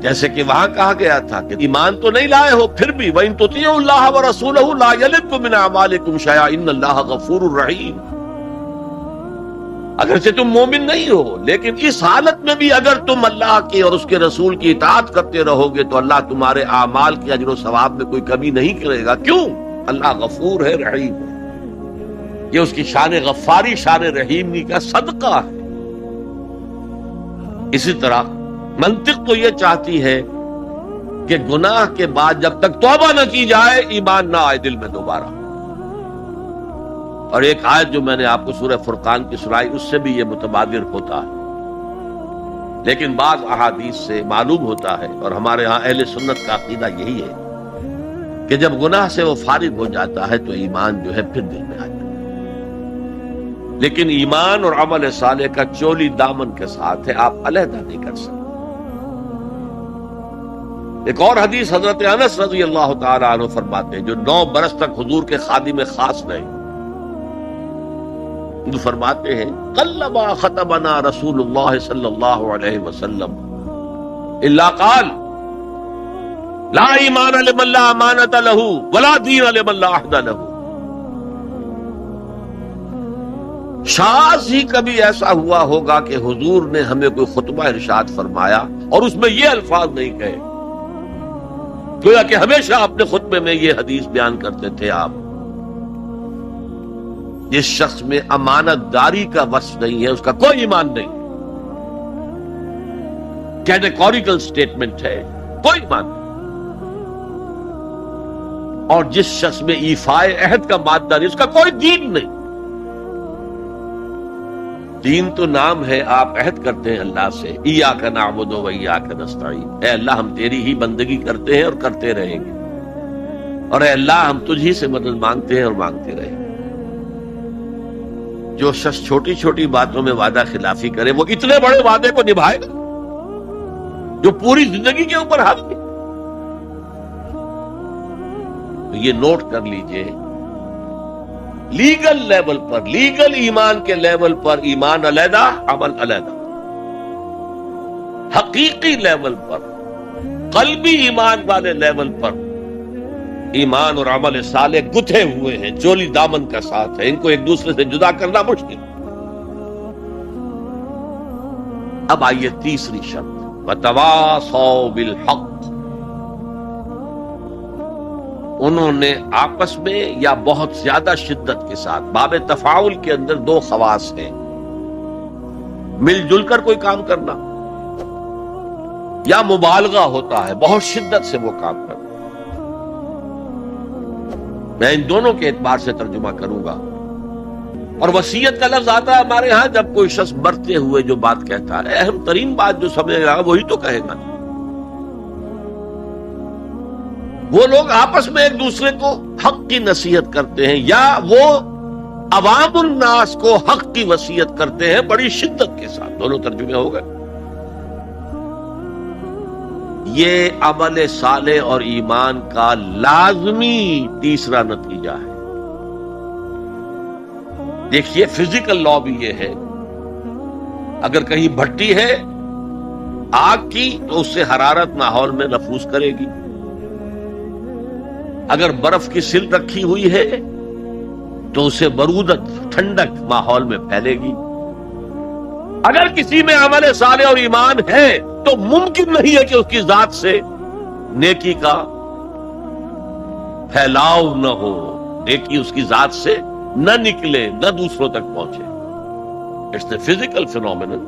جیسے کہ وہاں کہا گیا تھا کہ ایمان تو نہیں لائے ہو، پھر بھی وَإِن تُطِيعُوا اللَّهَ وَرَسُولَهُ لَا يَلِتْكُم مِّنْ أَعْمَالِكُمْ شَيْئًا إِنَّ اللَّهَ غَفُورٌ رَحِيمٌ. اگرچہ تم مومن نہیں ہو، لیکن اس حالت میں بھی اگر تم اللہ کی اور اس کے رسول کی اطاعت کرتے رہو گے تو اللہ تمہارے اعمال کے اجر و ثواب میں کوئی کمی نہیں کرے گا. کیوں؟ اللہ غفور ہے، رحیم ہے. یہ اس کی شان غفاری، شان رحیمی کا صدقہ ہے. اسی طرح منطق تو یہ چاہتی ہے کہ گناہ کے بعد جب تک توبہ نہ کی جائے ایمان نہ آئے دل میں دوبارہ. اور ایک آیت جو میں نے آپ کو سورہ فرقان کی سنائی اس سے بھی یہ متبادر ہوتا ہے. لیکن بعض احادیث سے معلوم ہوتا ہے، اور ہمارے ہاں اہل سنت کا عقیدہ یہی ہے کہ جب گناہ سے وہ فارغ ہو جاتا ہے تو ایمان جو ہے پھر دل میں آ جاتا ہے. لیکن ایمان اور عمل صالح کا چولی دامن کے ساتھ ہے، آپ علیحدہ نہیں کر سکتے. ایک اور حدیث حضرت انس رضی اللہ تعالی عنہ فرماتے ہیں، جو 9 برس تک حضور کے خادم خاص رہے، جو فرماتے ہیں قلما خطبنا رسول اللہ صلی اللہ علیہ وسلم الا قال لا ایمان لمن لا امانۃ له ولا دین لمن لا عہد له. شاذ ہی کبھی ایسا ہوا ہوگا کہ حضور نے ہمیں کوئی خطبہ ارشاد فرمایا اور اس میں یہ الفاظ نہیں کہے. گویا کہ ہمیشہ اپنے خطبے میں یہ حدیث بیان کرتے تھے آپ، جس شخص میں امانت داری کا وصف نہیں ہے اس کا کوئی ایمان نہیں. کیٹیگوریکل سٹیٹمنٹ ہے، کوئی ایمان نہیں. اور جس شخص میں ایفائے عہد کا مادہ نہیں اس کا کوئی دین نہیں. دین تو نام ہے، آپ عہد کرتے ہیں اللہ سے ایاک نعبد و ایاک نستعین، اے اللہ ہم تیری ہی بندگی کرتے ہیں اور کرتے رہیں گے، اور اے اللہ ہم تجھ ہی سے مدد مانگتے ہیں اور مانگتے رہیں گے. جو شخص چھوٹی چھوٹی باتوں میں وعدہ خلافی کرے وہ اتنے بڑے وعدے کو نبھائے گا جو پوری زندگی کے اوپر حاوی ہے. تو یہ نوٹ کر لیجئے، لیگل لیول پر، لیگل ایمان کے لیول پر ایمان علیحدہ، عمل علیحدہ. حقیقی لیول پر، قلبی ایمان والے لیول پر ایمان اور عمل صالح گتھے ہوئے ہیں، چولی دامن کا ساتھ ہے، ان کو ایک دوسرے سے جدا کرنا مشکل. اب آئیے تیسری شرط، وَتَوَاصَوْا بِالْحَقِّ. انہوں نے آپس میں یا بہت زیادہ شدت کے ساتھ، باب تفاعل کے اندر 2 خواص ہیں، مل جل کر کوئی کام کرنا یا مبالغہ ہوتا ہے، بہت شدت سے وہ کام کرنا. میں ان دونوں کے اعتبار سے ترجمہ کروں گا. اور وصیت کا لفظ آتا ہے ہمارے ہاں جب کوئی شخص مرتے ہوئے جو بات کہتا ہے، اہم ترین بات جو سمجھے گا وہی تو کہے گا. وہ لوگ آپس میں ایک دوسرے کو حق کی نصیحت کرتے ہیں یا وہ عوام الناس کو حق کی وصیت کرتے ہیں بڑی شدت کے ساتھ. دونوں ترجمے ہو گئے. یہ عمل صالح اور ایمان کا لازمی تیسرا نتیجہ ہے. دیکھیے فزیکل لا بھی یہ ہے، اگر کہیں بھٹی ہے آگ کی تو اس سے حرارت ماحول میں نفوذ کرے گی. اگر برف کی سل رکھی ہوئی ہے تو اسے برودت، ٹھنڈک ماحول میں پھیلے گی۔ اگر کسی میں عمل صالح اور ایمان ہے تو ممکن نہیں ہے کہ اس کی ذات سے نیکی کا پھیلاؤ نہ ہو، نیکی اس کی ذات سے نہ نکلے، نہ دوسروں تک پہنچے۔ It's a physical phenomenon.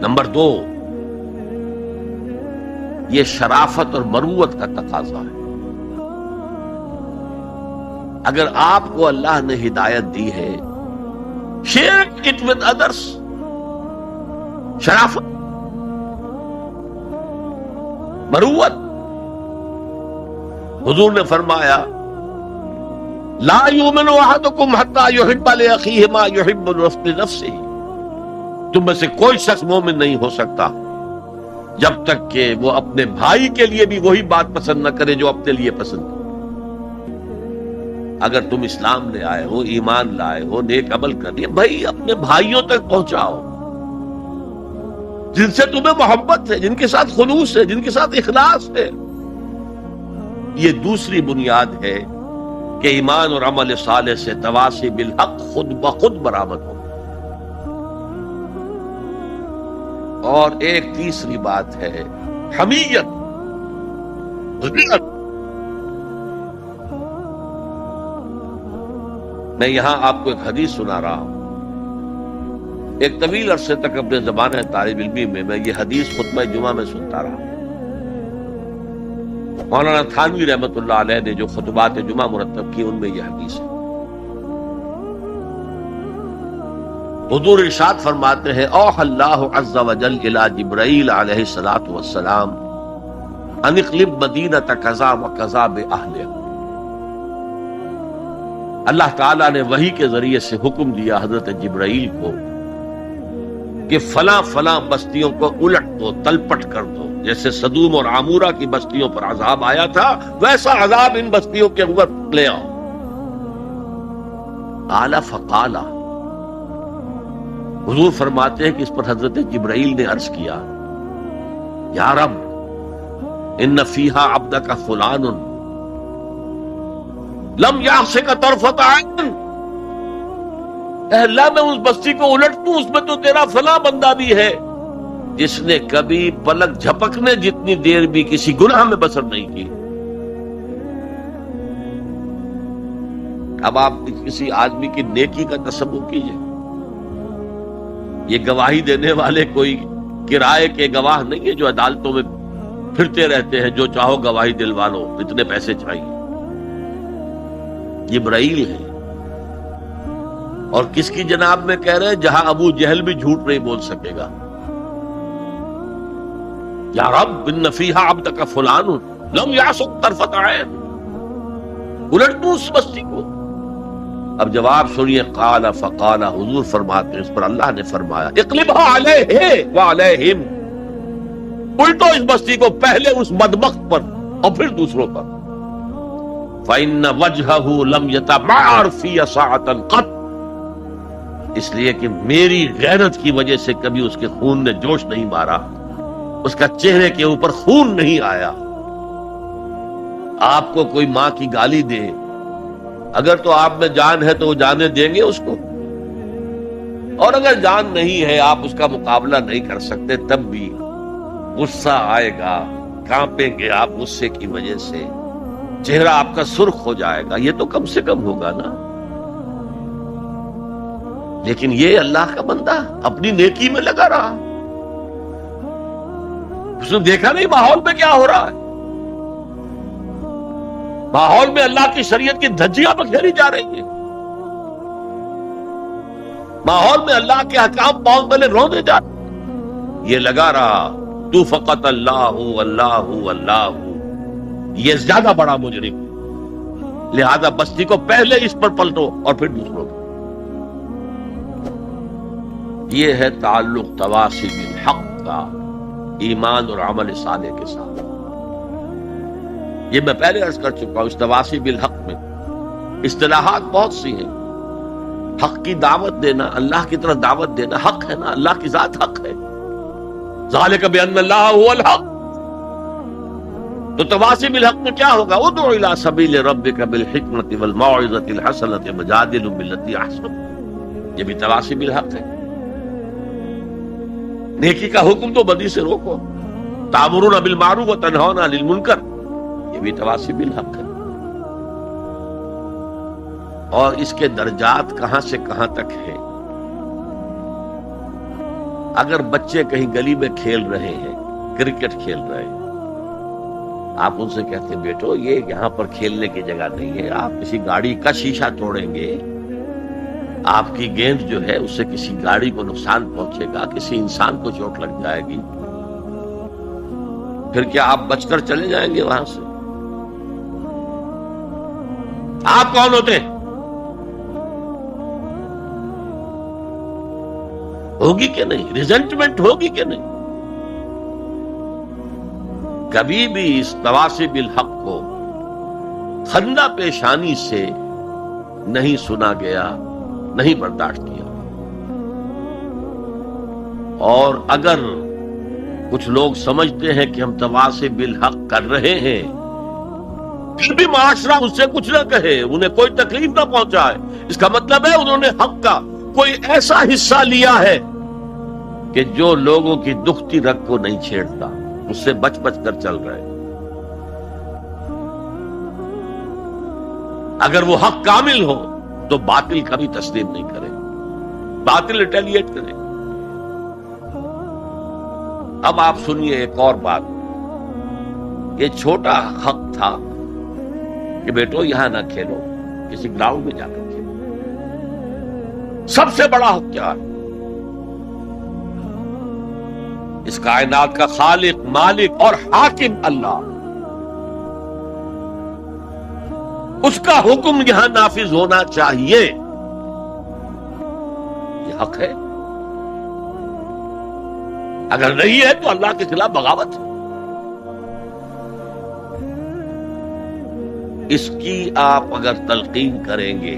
Number 2، یہ شرافت اور مروت کا تقاضا ہے۔ اگر آپ کو اللہ نے ہدایت دی ہے، شیئر اٹ ود ادرس۔ شرافت، مروت۔ حضور نے فرمایا لا یؤمن احدکم حتی یحب لاخیہ ما یحب لنفسہ۔ تم میں سے کوئی شخص مومن نہیں ہو سکتا جب تک کہ وہ اپنے بھائی کے لیے بھی وہی بات پسند نہ کرے جو اپنے لیے پسند کرے۔ اگر تم اسلام لے آئے ہو، ایمان لائے ہو، نیک عمل کر لیے، بھائی اپنے بھائیوں تک پہنچاؤ جن سے تمہیں محبت ہے، جن کے ساتھ خلوص ہے، جن کے ساتھ اخلاص ہے۔ یہ دوسری بنیاد ہے کہ ایمان اور عمل صالح سے تواصی بالحق خود بخود برآمد ہو۔ اور ایک تیسری بات ہے حمیت، غیرت۔ میں یہاں آپ کو ایک حدیث سنا رہا ہوں۔ ایک طویل عرصے تک اپنے زمانہ طالب علمی میں یہ حدیث خطبہ جمعہ میں سنتا رہا۔ مولانا تھانوی رحمۃ اللہ علیہ نے جو خطبات جمعہ مرتب کی ان میں یہ حدیث ہے۔ حضور ارشاد فرماتے ہیں اوحى اللہ عز وجل الى جبرائیل علیہ الصلوۃ والسلام ان اقلب مدینۃ کذا وکذا باہلہا۔ اللہ تعالیٰ نے وحی کے ذریعے سے حکم دیا حضرت جبرائیل کو کہ فلاں فلاں بستیوں کو الٹ دو، تلپٹ کر دو۔ جیسے سدوم اور عامورہ کی بستیوں پر عذاب آیا تھا، ویسا عذاب ان بستیوں کے اوپر لے آؤ۔ قال فقال، حضور فرماتے ہیں کہ اس پر حضرت جبرائیل نے عرض کیا یا رب ان فیہا عبدک فلان لم یعصک طرفۃ عین۔ اے اللہ میں اس بستی کو الٹ دوں، اس میں تو تیرا فلاں بندہ بھی ہے جس نے کبھی پلک جھپکنے جتنی دیر بھی کسی گناہ میں بسر نہیں کی۔ اب آپ کسی آدمی کی نیکی کا تصور کیجئے، یہ گواہی دینے والے کوئی کرائے کے گواہ نہیں ہے جو عدالتوں میں پھرتے رہتے ہیں، جو چاہو گواہی دلوا لو، اتنے پیسے چاہیے۔ جبرائیل ہے، اور کس کی جناب میں کہہ رہے ہیں؟ جہاں ابو جہل بھی جھوٹ نہیں بول سکے گا۔ یا رب ان فیہا عبدک فلان لم یعصک طرفۃ عین، الٹ دوں اس بستی کو۔ اب جواب سنیے، قال فقال، حضور فرماتے ہیں اس پر اللہ نے فرمایا اقلبھا علیہ وعلیہم، الٹو اس بستی کو، پہلے اس بدبخت پر اور پھر دوسروں پر۔ فإن وجہہ لم یتمعر فی ساعۃ قط، اس لیے کہ میری غیرت کی وجہ سے کبھی اس کے خون نے جوش نہیں مارا، اس کا چہرے کے اوپر خون نہیں آیا۔ آپ کو کوئی ماں کی گالی دے، اگر تو آپ میں جان ہے تو وہ جانے دیں گے اس کو، اور اگر جان نہیں ہے، آپ اس کا مقابلہ نہیں کر سکتے، تب بھی غصہ آئے گا، کانپیں گے آپ غصے کی وجہ سے، چہرہ آپ کا سرخ ہو جائے گا، یہ تو کم سے کم ہوگا نا۔ لیکن یہ اللہ کا بندہ اپنی نیکی میں لگا رہا، اس نے دیکھا نہیں ماحول میں کیا ہو رہا ہے، ماحول میں اللہ کی شریعت کی دھجیاں بکھیری جا رہی ہیں، ماحول میں اللہ کے احکام پاؤں تلے روندے جا رہے ہیں، یہ لگا رہا تو فقط اللہ اللہ اللہ، یہ زیادہ بڑا مجرم، لہذا بستی کو پہلے اس پر پلٹو اور پھر دوسروں پر۔ یہ ہے تعلق تواصی بالحق کا ایمان اور عمل صالح کے ساتھ۔ یہ میں پہلے عرض کر چکا ہوں، اس تواصی بالحق میں اصطلاحات بہت سی ہیں۔ حق کی دعوت دینا، اللہ کی طرف دعوت دینا حق ہے نا، اللہ کی ذات حق ہے۔ ذالک بأن اللہ هو الحق، تو تواصی بالحق میں کیا ہوگا؟ ادعو الی سبیل ربک بالحکمۃ والموعظۃ الحسنۃ وجادلہم باللتی احسن، یہ بھی تواصی بالحق ہے۔ نیکی کا حکم تو بدی سے روکو، تأمرون بالمعروف وتنہون عن المنکر، یہ بھی تواصی بالحق ہے۔ اور اس کے درجات کہاں سے کہاں تک ہیں؟ اگر بچے کہیں گلی میں کھیل رہے ہیں، کرکٹ کھیل رہے ہیں، آپ ان سے کہتے ہیں بیٹو یہ یہاں پر کھیلنے کی جگہ نہیں ہے، آپ کسی گاڑی کا شیشہ توڑیں گے، آپ کی گیند جو ہے اس سے کسی گاڑی کو نقصان پہنچے گا، کسی انسان کو چوٹ لگ جائے گی، پھر کیا آپ بچ کر چلے جائیں گے وہاں سے؟ آپ کون ہوتے ہیں؟ ہوگی کہ نہیں؟ ریزنٹمنٹ ہوگی کہ نہیں؟ کبھی بھی اس تواصی بالحق کو خندہ پیشانی سے نہیں سنا گیا، نہیں برداشت کیا۔ اور اگر کچھ لوگ سمجھتے ہیں کہ ہم تواصی بالحق کر رہے ہیں، پھر بھی معاشرہ اس سے کچھ نہ کہے، انہیں کوئی تکلیف نہ پہنچائے، اس کا مطلب ہے انہوں نے حق کا کوئی ایسا حصہ لیا ہے کہ جو لوگوں کی دکھتی رگ کو نہیں چھیڑتا، اس سے بچ بچ کر چل رہے۔ اگر وہ حق کامل ہو تو باطل کبھی تسلیم نہیں کرے، باطل ریٹیلیٹ کرے۔ اب آپ سنیے ایک اور بات، یہ چھوٹا حق تھا کہ بیٹو یہاں نہ کھیلو، کسی گراؤنڈ میں جا کر کھیلو۔ سب سے بڑا حق کیا ہے؟ اس کائنات کا خالق، مالک اور حاکم اللہ، اس کا حکم یہاں نافذ ہونا چاہیے، یہ حق ہے۔ اگر نہیں ہے تو اللہ کے خلاف بغاوت ہے۔ اس کی آپ اگر تلقین کریں گے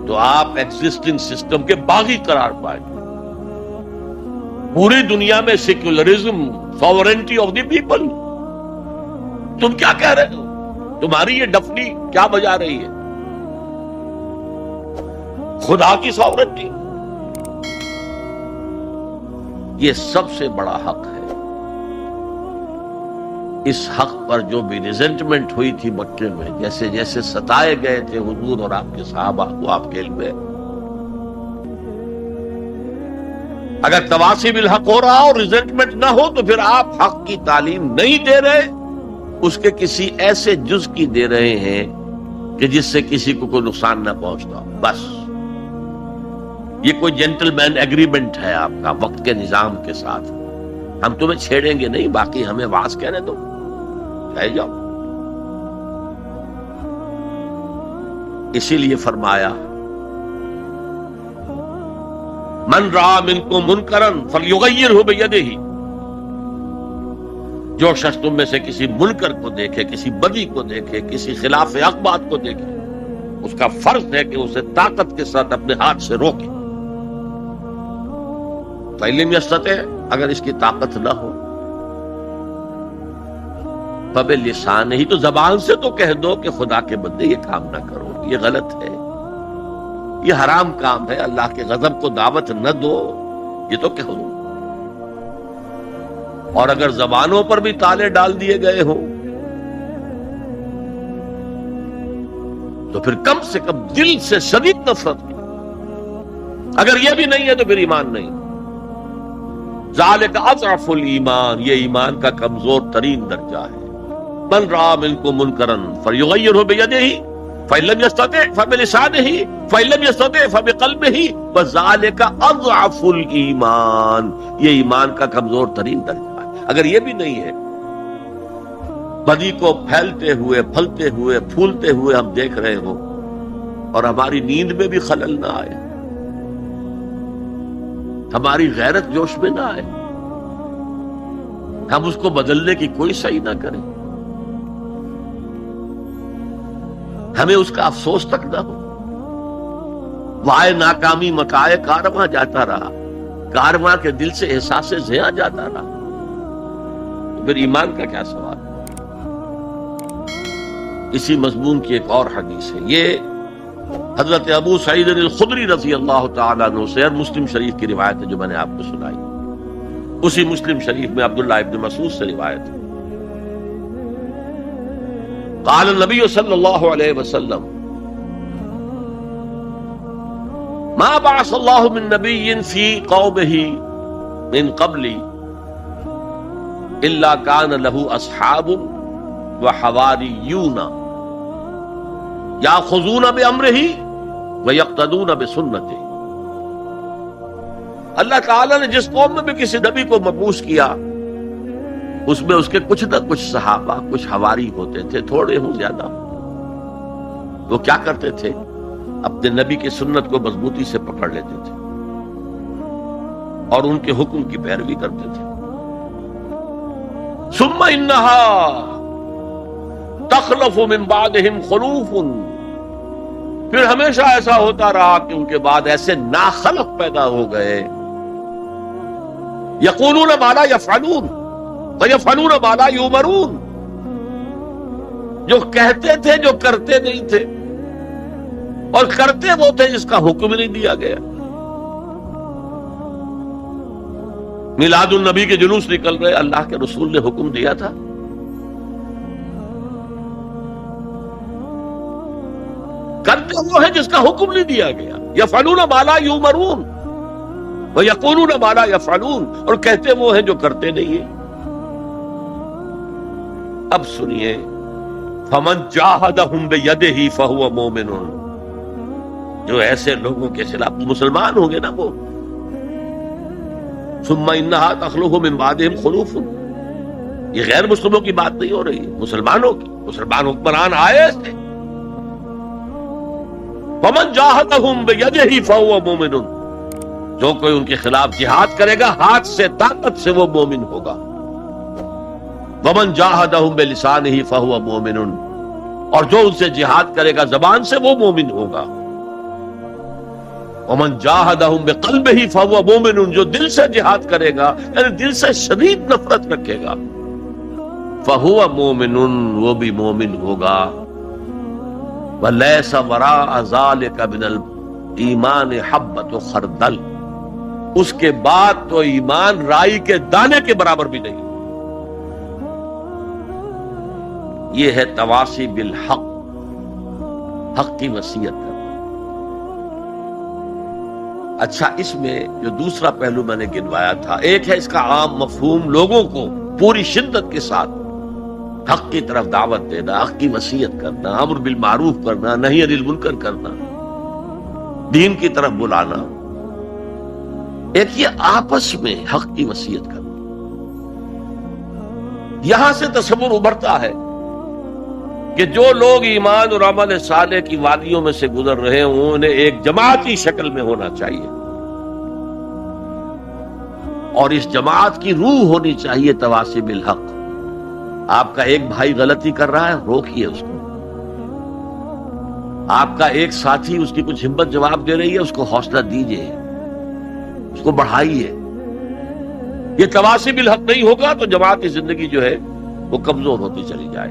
تو آپ ایگزسٹنگ سسٹم کے باغی قرار پائیں گے۔ پوری دنیا میں secularism, sovereignty of the people, تم کیا کہہ رہے ہو؟ تمہاری یہ ڈفنی کیا بجا رہی ہے؟ خدا کی ساورنٹی، یہ سب سے بڑا حق ہے۔ اس حق پر جو بھی ریزنٹمنٹ ہوئی تھی مکے میں، جیسے جیسے ستائے گئے تھے حضور اور آپ کے صحابہ، وہ آپ کے علم ہے۔ اگر تواصی بالحق ہو رہا اور ریزنٹمنٹ نہ ہو تو پھر آپ حق کی تعلیم نہیں دے رہے، اس کے کسی ایسے جز کی دے رہے ہیں کہ جس سے کسی کو کوئی نقصان نہ پہنچتا۔ بس یہ کوئی جینٹل مین ایگریمنٹ ہے آپ کا وقت کے نظام کے ساتھ، ہم تمہیں چھیڑیں گے نہیں، باقی ہمیں واز کہنے دو، کہہ جاؤ۔ اسی لیے فرمایا من رأى منکم منکرا فلیغیرہ بیدہ، جو شخص تم میں سے کسی منکر کو دیکھے، کسی بدی کو دیکھے، کسی خلاف حق بات کو دیکھے، اس کا فرض ہے کہ اسے طاقت کے ساتھ اپنے ہاتھ سے روکے۔ فإن لم يستطع، اگر اس کی طاقت نہ ہو، فبلسانہ، تو زبان سے تو کہہ دو کہ خدا کے بندے یہ کام نہ کرو، یہ غلط ہے، یہ حرام کام ہے، اللہ کے غضب کو دعوت نہ دو، یہ تو کہہ دو۔ اور اگر زبانوں پر بھی تالے ڈال دیے گئے ہوں تو پھر کم سے کم دل سے شدید نفرت کی۔ اگر یہ بھی نہیں ہے تو پھر ایمان نہیں۔ ذالک اضعف الایمان، یہ ایمان کا کمزور ترین درجہ ہے۔ من رأى منکم منکرا فلیغیرہ بیدہ، فإن لم يستطع فبلسانہ، فإن لم يستطع فبقلبہ، وذالک اضعف الایمان، یہ ایمان کا کمزور ترین درجہ ہے۔ اگر یہ بھی نہیں ہے، بدی کو پھیلتے ہوئے، پھلتے ہوئے، پھولتے ہوئے ہم دیکھ رہے ہوں اور ہماری نیند میں بھی خلل نہ آئے، ہماری غیرت جوش میں نہ آئے، ہم اس کو بدلنے کی کوئی سعی نہ کریں، ہمیں اس کا افسوس تک نہ ہو، وائے ناکامی مکائے کارواں جاتا رہا، کارواں کے دل سے احساس زیاں جاتا رہا، تو پھر ایمان کا کیا سوال؟ اسی مضمون کی ایک اور حدیث ہے، یہ حضرت ابو سعید الخدری رضی اللہ تعالیٰ عنہ سے، اور مسلم شریف کی روایت ہے جو میں نے آپ کو سنائی، اسی مسلم شریف میں عبداللہ ابن مسعود سے روایت ہے۔ قال النبی صلی اللہ علیہ وسلم ما بعث اللہ من نبی فی قومہ من قبلی الا کان لہ اصحاب وحواریون یاخذون بامرہ ویقتدون بسنتہ۔ اللہ تعالیٰ نے جس قوم میں بھی کسی نبی کو مبعوث کیا، اس میں اس کے کچھ نہ کچھ صحابہ، کچھ حواری ہوتے تھے، تھوڑے ہوں زیادہ، وہ کیا کرتے تھے؟ اپنے نبی کی سنت کو مضبوطی سے پکڑ لیتے تھے اور ان کے حکم کی پیروی کرتے تھے۔ ثم انہا تخلف من بعدہم خلوف، پھر ہمیشہ ایسا ہوتا رہا کہ ان کے بعد ایسے ناخلف پیدا ہو گئے، یقولون ما لا یفعلون ویفعلون ما لا یؤمرون، جو کہتے تھے جو کرتے نہیں تھے، اور کرتے وہ تھے جس کا حکم ہی نہیں دیا گیا۔ میلاد النبی کے جلوس نکل رہے، اللہ کے رسول نے حکم دیا تھا؟ کرتے وہ ہیں جس کا حکم نہیں دیا گیا۔ یفعلون ما لا یؤمرون ویقولون ما لا یفعلون، اور کہتے وہ ہیں جو کرتے نہیں ہیں۔ اب سنیے، فمن جاہدہم بیدہ فہو مومن، جو ایسے لوگوں کے خلاف مسلمان ہوں گے نا وہ، ثم انہا تخلف من بعدہم خلوف، یہ غیر مسلموں کی بات نہیں ہو رہی ہے، مسلمانوں کی، مسلمان حکمران آئے تھے۔ فمن جاہدہم بیدہ فہو مومن، جو کوئی ان کے خلاف جہاد کرے گا ہاتھ سے، طاقت سے، وہ مومن ہوگا۔ ومن جاہدہم بلسانہ فہو مومن، اور جو ان سے جہاد کرے گا زبان سے، وہ مومن ہوگا۔ ومن جاہدہم بقلبہ فہو مومن، جو دل سے جہاد کرے گا، یعنی دل سے شدید نفرت رکھے گا، فہو مومن، وہ بھی مومن ہوگا۔ ولیس وراء ذلک من الایمان حبۃ خردل، اس کے بعد تو ایمان رائی کے دانے کے برابر بھی نہیں۔ یہ ہے تواصی بالحق، حق کی وصیت کرنا۔ اچھا، اس میں جو دوسرا پہلو میں نے گنوایا تھا، ایک ہے اس کا عام مفہوم، لوگوں کو پوری شدت کے ساتھ حق کی طرف دعوت دینا، حق کی وصیت کرنا، امر بالمعروف کرنا، نہی عن المنکر کرنا، دین کی طرف بلانا۔ ایک یہ آپس میں حق کی وصیت کرنا۔ یہاں سے تصور ابھرتا ہے کہ جو لوگ ایمان اور عمل صالح کی وادیوں میں سے گزر رہے ہیں، انہیں ایک جماعتی شکل میں ہونا چاہیے، اور اس جماعت کی روح ہونی چاہیے تواصی بالحق۔ آپ کا ایک بھائی غلطی کر رہا ہے، روکیے اس کو۔ آپ کا ایک ساتھی اس کی کچھ ہمت جواب دے رہی ہے، اس کو حوصلہ دیجیے، اس کو بڑھائیے۔ یہ تواصی بالحق نہیں ہوگا تو جماعتی زندگی جو ہے وہ کمزور ہوتی چلی جائے۔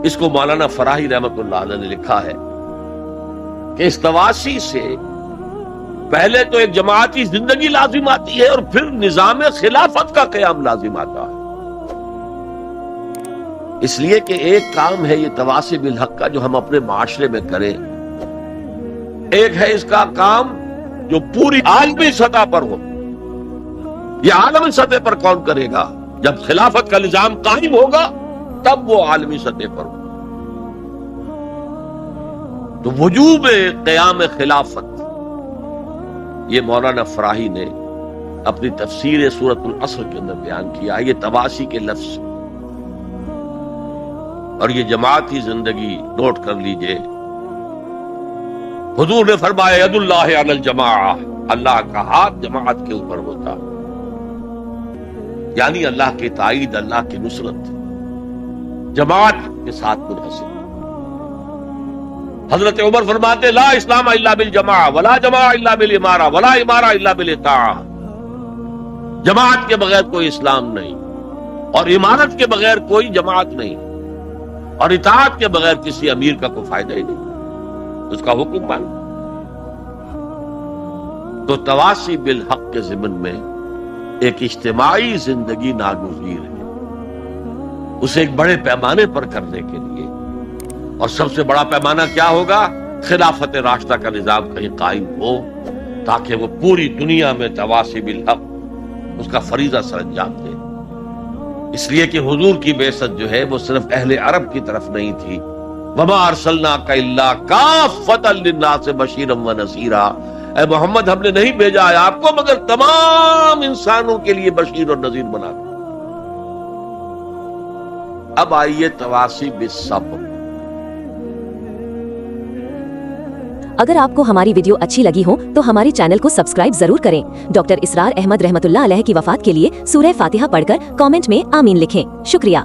اس کو مولانا فراہی رحمۃ اللہ علیہ نے لکھا ہے کہ اس تواصی سے پہلے تو ایک جماعتی زندگی لازم آتی ہے، اور پھر نظام خلافت کا قیام لازم آتا ہے۔ اس لیے کہ ایک کام ہے یہ تواصی بالحق کا جو ہم اپنے معاشرے میں کریں، ایک ہے اس کا کام جو پوری عالمی سطح پر ہو۔ یہ عالمی سطح پر کون کرے گا؟ جب خلافت کا نظام قائم ہوگا تب وہ عالمی سطح پر ہو۔ تو وجوب قیام خلافت، یہ مولانا فراہی نے اپنی تفسیر سورۃ العصر کے اندر بیان کیا۔ یہ تواصی کے لفظ اور یہ جماعتی زندگی نوٹ کر لیجئے۔ حضور نے فرمایا ید اللہ علی الجماعہ، اللہ کا ہاتھ جماعت کے اوپر ہوتا، یعنی اللہ کی تائید، اللہ کی نصرت جماعت کے ساتھ منحصر۔ حضرت عمر فرماتے لا اسلام الا بالجماعہ ولا جماعہ الا بالامارہ ولا امارہ الا بالاطاعہ، جماعت کے بغیر کوئی اسلام نہیں اور امارت کے بغیر کوئی جماعت نہیں۔ اور اطاعت کے بغیر کسی امیر کا کوئی فائدہ ہی نہیں، اس کا حکم مان۔ تو تواسی بالحق کے ضمن میں ایک اجتماعی زندگی ناگزیر ہے، اسے ایک بڑے پیمانے پر کرنے کے لیے، اور سب سے بڑا پیمانہ کیا ہوگا؟ خلافت راشدہ کا نظام کہیں قائم ہو، تاکہ وہ پوری دنیا میں تواسی بالحق اس کا فریضہ سر انجام دے۔ اس لیے کہ حضور کی بعثت جو ہے وہ صرف اہل عرب کی طرف نہیں تھی، وما ارسلناک الا کافۃ للناس بشیرا ونذیرا، اے محمد ہم نے نہیں بھیجا ہے آپ کو مگر تمام انسانوں کے لیے بشیر اور نذیر بنا کر۔ اب آئیے تواسی بالصبر۔ اگر آپ کو ہماری ویڈیو اچھی لگی ہو تو ہمارے چینل کو سبسکرائب ضرور کریں۔ ڈاکٹر اسرار احمد رحمۃ اللہ علیہ کی وفات کے لیے سورہ فاتحہ پڑھ کر کامنٹ میں آمین لکھیں۔ شکریہ۔